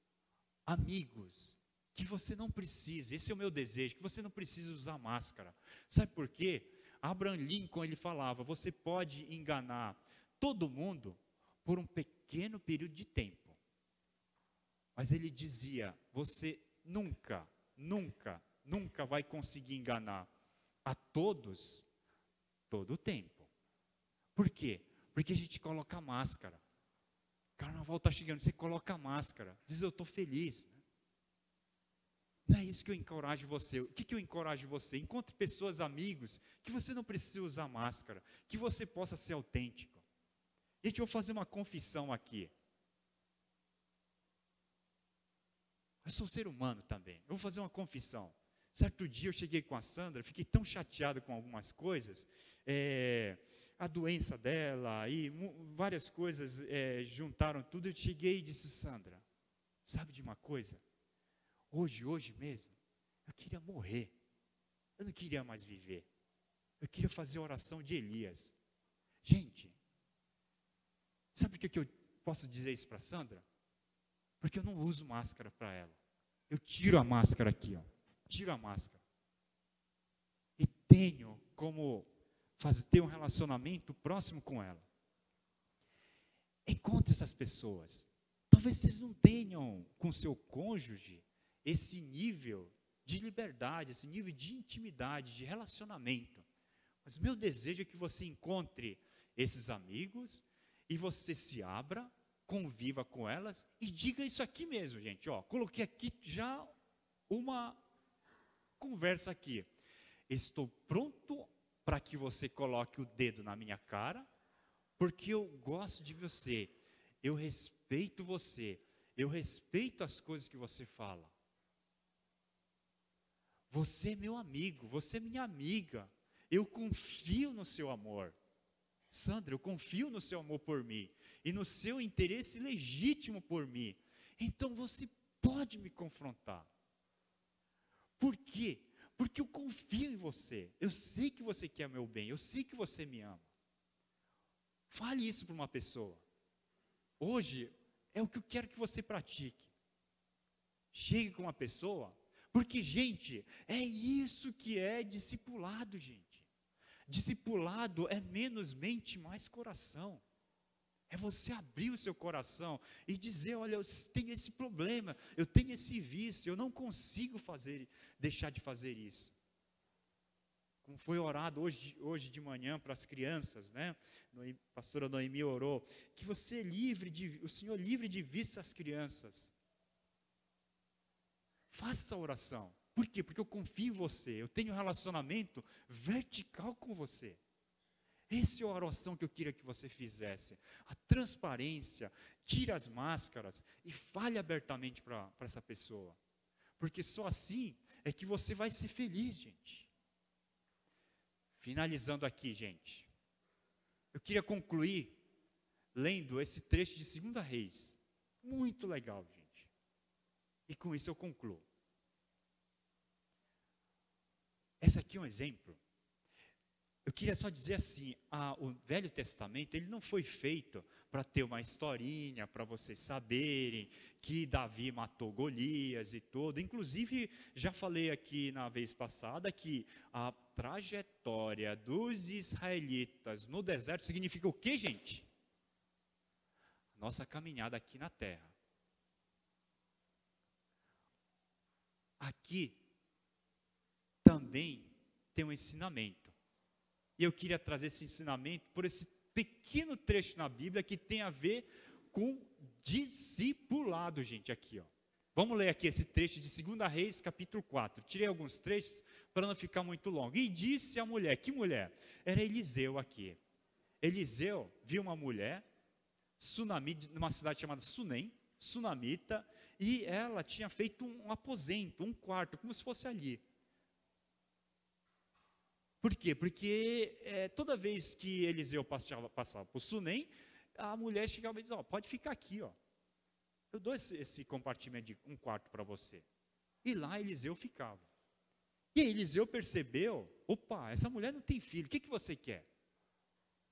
amigos, que você não precisa, esse é o meu desejo, que você não precisa usar máscara. Sabe por quê? Abraham Lincoln, ele falava, você pode enganar todo mundo por um pequeno período de tempo. Mas ele dizia, você nunca vai conseguir enganar a todos, todo o tempo. Por quê? Porque a gente coloca máscara. Carnaval está chegando, você coloca máscara, diz eu estou feliz. Não é isso que eu encorajo você. O que eu encorajo você? Encontre pessoas, amigos, que você não precisa usar máscara, que você possa ser autêntico. Gente, eu vou fazer uma confissão aqui. Eu sou ser humano também. Eu vou fazer uma confissão. Certo dia eu cheguei com a Sandra, fiquei tão chateado com algumas coisas, a doença dela e várias coisas juntaram tudo. Eu cheguei e disse, Sandra, sabe de uma coisa? Hoje mesmo, eu queria morrer. Eu não queria mais viver. Eu queria fazer a oração de Elias. Gente, sabe por que eu posso dizer isso para a Sandra? Porque eu não uso máscara para ela. Eu tiro a máscara aqui, ó. Tiro a máscara. E tenho como ter um relacionamento próximo com ela. Encontre essas pessoas. Talvez vocês não tenham com seu cônjuge esse nível de liberdade, esse nível de intimidade, de relacionamento. Mas o meu desejo é que você encontre esses amigos e você se abra, conviva com elas e diga isso aqui mesmo, gente. Ó, coloquei aqui já uma conversa aqui. Estou pronto para que você coloque o dedo na minha cara, porque eu gosto de você, eu respeito você, eu respeito as coisas que você fala. Você é meu amigo, você é minha amiga, eu confio no seu amor. Sandra, eu confio no seu amor por mim e no seu interesse legítimo por mim. Então você pode me confrontar. Por quê? Porque eu confio em você. Eu sei que você quer meu bem, eu sei que você me ama. Fale isso para uma pessoa. Hoje é o que eu quero que você pratique. Chegue com uma pessoa, porque, gente, é isso que é discipulado, gente. Discipulado é menos mente, mais coração. É você abrir o seu coração e dizer, olha, eu tenho esse problema, eu tenho esse vício, eu não consigo deixar de fazer isso. Como foi orado hoje de manhã para as crianças, né? A pastora Noemi orou, que o Senhor livre de vício as crianças. Faça a oração. Por quê? Porque eu confio em você, eu tenho um relacionamento vertical com você. Essa é a oração que eu queria que você fizesse. A transparência, tire as máscaras e fale abertamente para essa pessoa. Porque só assim é que você vai ser feliz, gente. Finalizando aqui, gente. Eu queria concluir lendo esse trecho de 2 Reis. Muito legal, gente. E com isso eu concluo. Esse aqui é um exemplo. Eu queria só dizer assim, o Velho Testamento, ele não foi feito para ter uma historinha, para vocês saberem que Davi matou Golias e tudo. Inclusive, já falei aqui na vez passada que a trajetória dos israelitas no deserto significa o quê, gente? Nossa caminhada aqui na terra. Aqui também tem um ensinamento. E eu queria trazer esse ensinamento por esse pequeno trecho na Bíblia que tem a ver com discipulado, gente, aqui, ó. Vamos ler aqui esse trecho de 2 Reis, capítulo 4. Tirei alguns trechos para não ficar muito longo. E disse a mulher, que mulher? Era Eliseu aqui. Eliseu viu uma mulher, sunamita, numa cidade chamada Sunem, sunamita, e ela tinha feito um aposento, um quarto, como se fosse ali. Por quê? Porque toda vez que Eliseu passava por Sunem, a mulher chegava e dizia, pode ficar aqui, ó. eu dou esse compartimento de um quarto para você. E lá Eliseu ficava. E aí Eliseu percebeu, opa, essa mulher não tem filho, o que você quer?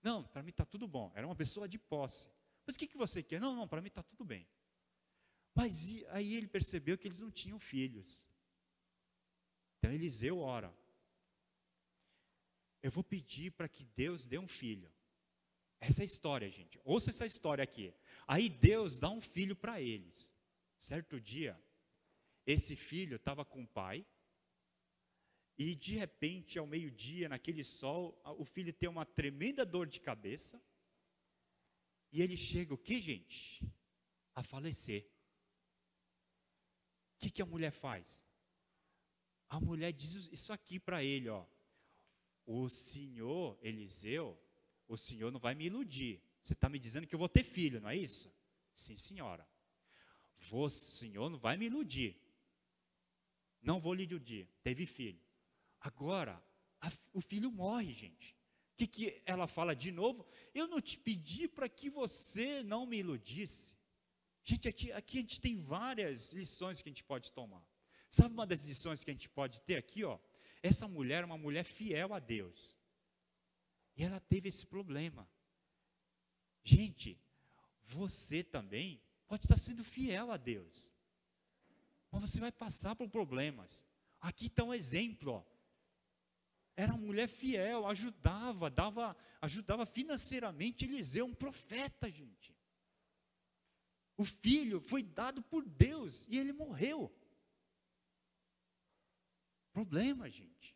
Não, para mim está tudo bom. Era uma pessoa de posse. Mas o que você quer? Não, para mim está tudo bem. Mas aí ele percebeu que eles não tinham filhos. Então Eliseu ora. Eu vou pedir para que Deus dê um filho. Essa é a história, gente. Ouça essa história aqui. Aí Deus dá um filho para eles. Certo dia, esse filho estava com o pai. E de repente, ao meio-dia, naquele sol, o filho tem uma tremenda dor de cabeça. E ele chega, o que, gente? A falecer. O que a mulher faz? A mulher diz isso aqui para ele, ó. O senhor, Eliseu, o senhor não vai me iludir. Você está me dizendo que eu vou ter filho, não é isso? Sim, senhora. O senhor não vai me iludir. Não vou lhe iludir. Teve filho. Agora, o filho morre, gente. O que ela fala de novo? Eu não te pedi para que você não me iludisse. Gente, aqui a gente tem várias lições que a gente pode tomar. Sabe uma das lições que a gente pode ter aqui, ó? Essa mulher é uma mulher fiel a Deus. E ela teve esse problema. Gente, você também pode estar sendo fiel a Deus. Mas você vai passar por problemas. Aqui está um exemplo, ó. Era uma mulher fiel, ajudava financeiramente Eliseu, um profeta, gente. O filho foi dado por Deus e ele morreu. Problema, gente.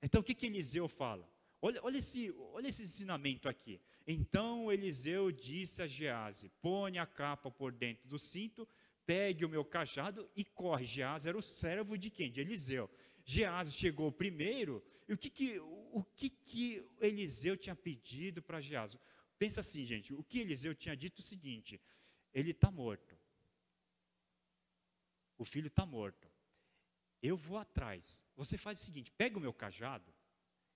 Então o que Eliseu fala? Olha esse ensinamento aqui. Então Eliseu disse a Geazi: põe a capa por dentro do cinto, pegue o meu cajado e corre. Geazi era o servo de quem? De Eliseu. Geazi chegou primeiro, e o que Eliseu tinha pedido para Geazi? Pensa assim, gente, o que Eliseu tinha dito é o seguinte: ele está morto. O filho está morto. Eu vou atrás. Você faz o seguinte, pega o meu cajado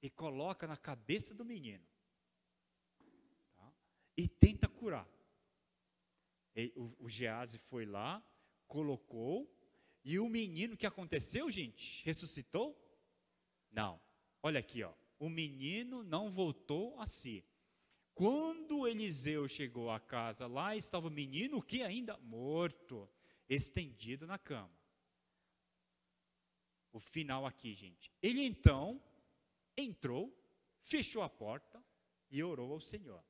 e coloca na cabeça do menino. Tá? E tenta curar. O Geazi foi lá, colocou, e o menino, o que aconteceu, gente? Ressuscitou? Não. Olha aqui, ó. O menino não voltou a si. Quando Eliseu chegou à casa, lá estava o menino, o que ainda? Morto, estendido na cama. O final aqui, gente. Ele então entrou, fechou a porta e orou ao Senhor.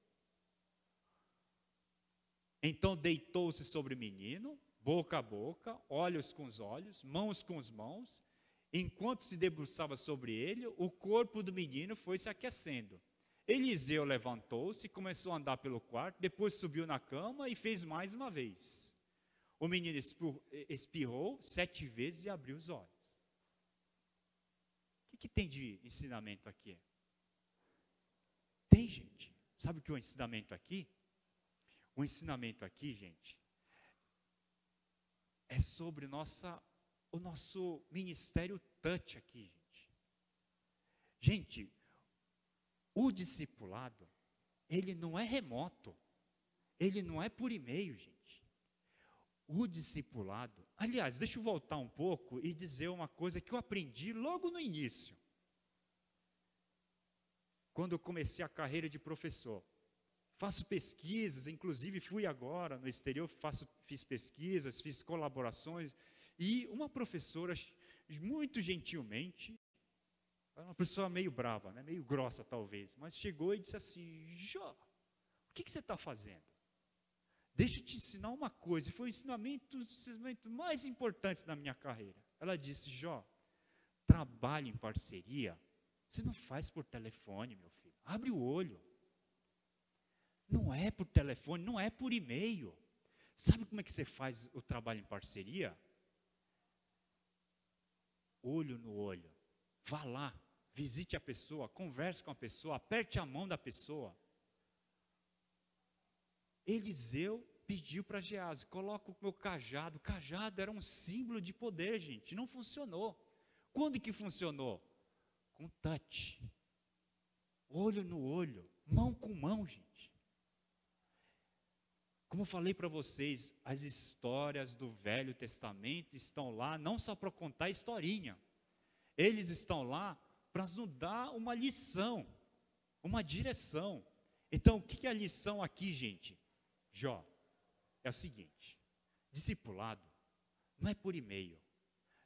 Então deitou-se sobre o menino, boca a boca, olhos com os olhos, mãos com as mãos. Enquanto se debruçava sobre ele, o corpo do menino foi se aquecendo. Eliseu levantou-se, começou a andar pelo quarto, depois subiu na cama e fez mais uma vez. O menino espirrou 7 vezes e abriu os olhos. O que tem de ensinamento aqui? Tem, gente. Sabe o que é o ensinamento aqui? O ensinamento aqui, gente, é sobre o nosso ministério touch aqui, gente. Gente, o discipulado, ele não é remoto, ele não é por e-mail, gente. O discipulado, aliás, deixa eu voltar um pouco e dizer uma coisa que eu aprendi logo no início. Quando eu comecei a carreira de professor. Faço pesquisas, inclusive fui agora no exterior, fiz pesquisas, fiz colaborações, e uma professora, muito gentilmente, uma pessoa meio brava, né, meio grossa talvez, mas chegou e disse assim: Jó, o que você está fazendo? Deixa eu te ensinar uma coisa, e foi o ensinamento mais importante da minha carreira. Ela disse: Jó, trabalho em parceria, você não faz por telefone, meu filho, abre o olho. Não é por telefone, não é por e-mail. Sabe como é que você faz o trabalho em parceria? Olho no olho. Vá lá, visite a pessoa, converse com a pessoa, aperte a mão da pessoa. Eliseu pediu para Geazi: coloca o meu cajado. O cajado era um símbolo de poder, gente. Não funcionou. Quando que funcionou? Com touch. Olho no olho, mão com mão, gente. Como eu falei para vocês, as histórias do Velho Testamento estão lá não só para contar historinha. Eles estão lá para nos dar uma lição, uma direção. Então, o que é a lição aqui, gente? Jó, é o seguinte: discipulado não é por e-mail.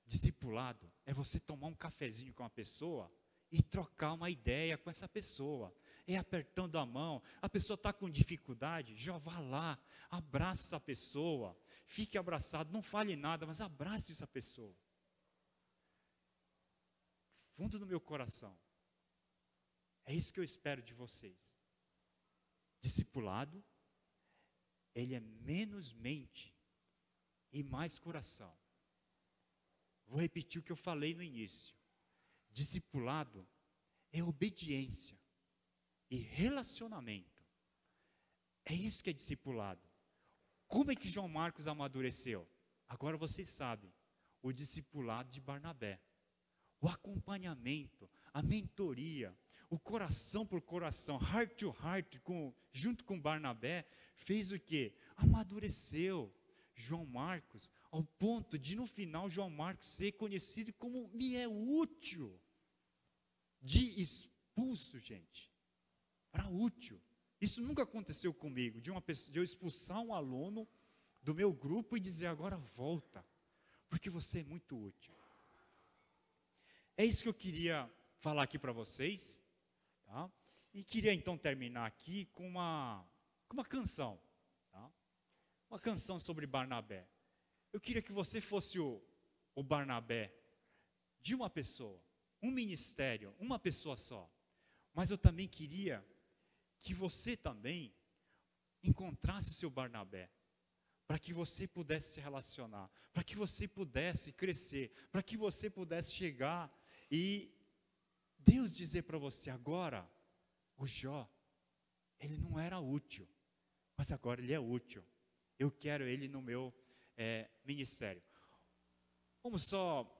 Discipulado é você tomar um cafezinho com a pessoa e trocar uma ideia com essa pessoa. É apertando a mão, a pessoa está com dificuldade, já vá lá, abraça essa pessoa, fique abraçado, não fale nada, mas abrace essa pessoa. Fundo do meu coração, é isso que eu espero de vocês. Discipulado, ele é menos mente e mais coração. Vou repetir o que eu falei no início. Discipulado é obediência e relacionamento. É isso que é discipulado. Como é que João Marcos amadureceu? Agora vocês sabem, o discipulado de Barnabé. O acompanhamento, a mentoria, o coração por coração, heart to heart, junto com Barnabé, fez o quê? Amadureceu João Marcos, ao ponto de no final João Marcos ser conhecido como me é útil. De expulso, gente, para útil. Isso nunca aconteceu comigo, de eu expulsar um aluno do meu grupo e dizer agora volta, porque você é muito útil. É isso que eu queria falar aqui para vocês, tá? E queria então terminar aqui com uma canção, tá? Uma canção sobre Barnabé. Eu queria que você fosse o Barnabé de uma pessoa, um ministério, uma pessoa só. Mas eu também queria que você também encontrasse seu Barnabé, para que você pudesse se relacionar, para que você pudesse crescer, para que você pudesse chegar e Deus dizer para você agora, o Jó, ele não era útil, mas agora ele é útil. Eu quero ele no meu ministério. Vamos só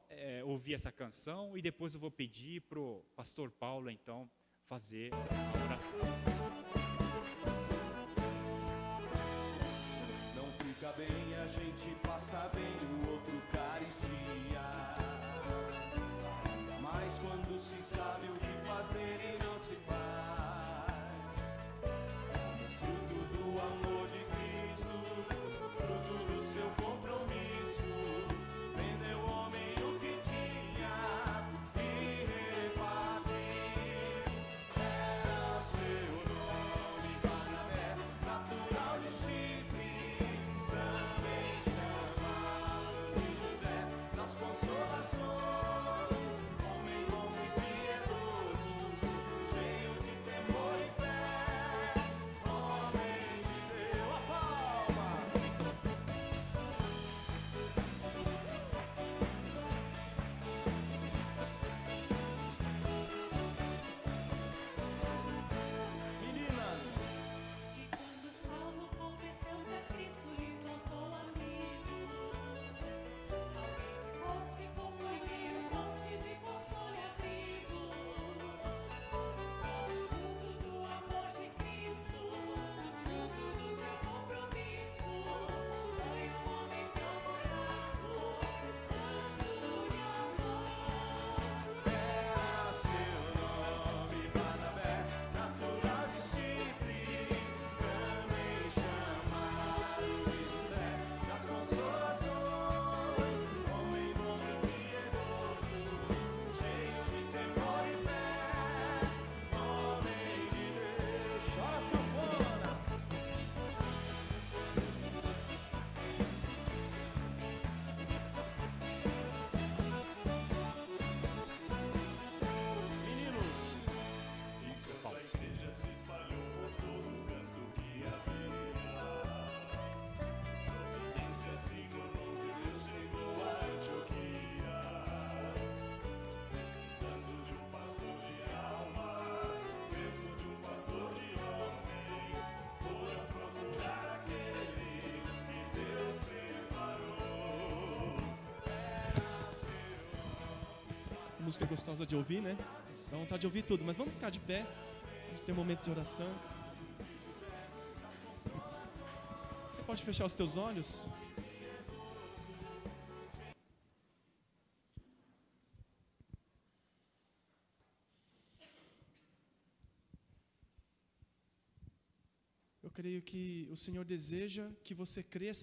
ouvir essa canção e depois eu vou pedir para o pastor Paulo, então, fazer a oração. Não fica bem, a gente passa bem, o outro caristia. Mas quando se sabe o que fazer e não se faz, fruto do amor de Cristo, fruto do seu compromisso, vendeu o homem o que tinha e repartiu. Era seu nome Barnabé, natural de Chipre, também chamado de José das Consolações. Música gostosa de ouvir, né? Dá vontade de ouvir tudo, mas vamos ficar de pé. A gente tem um momento de oração. Pode fechar os teus olhos? Eu creio que o Senhor deseja que você cresça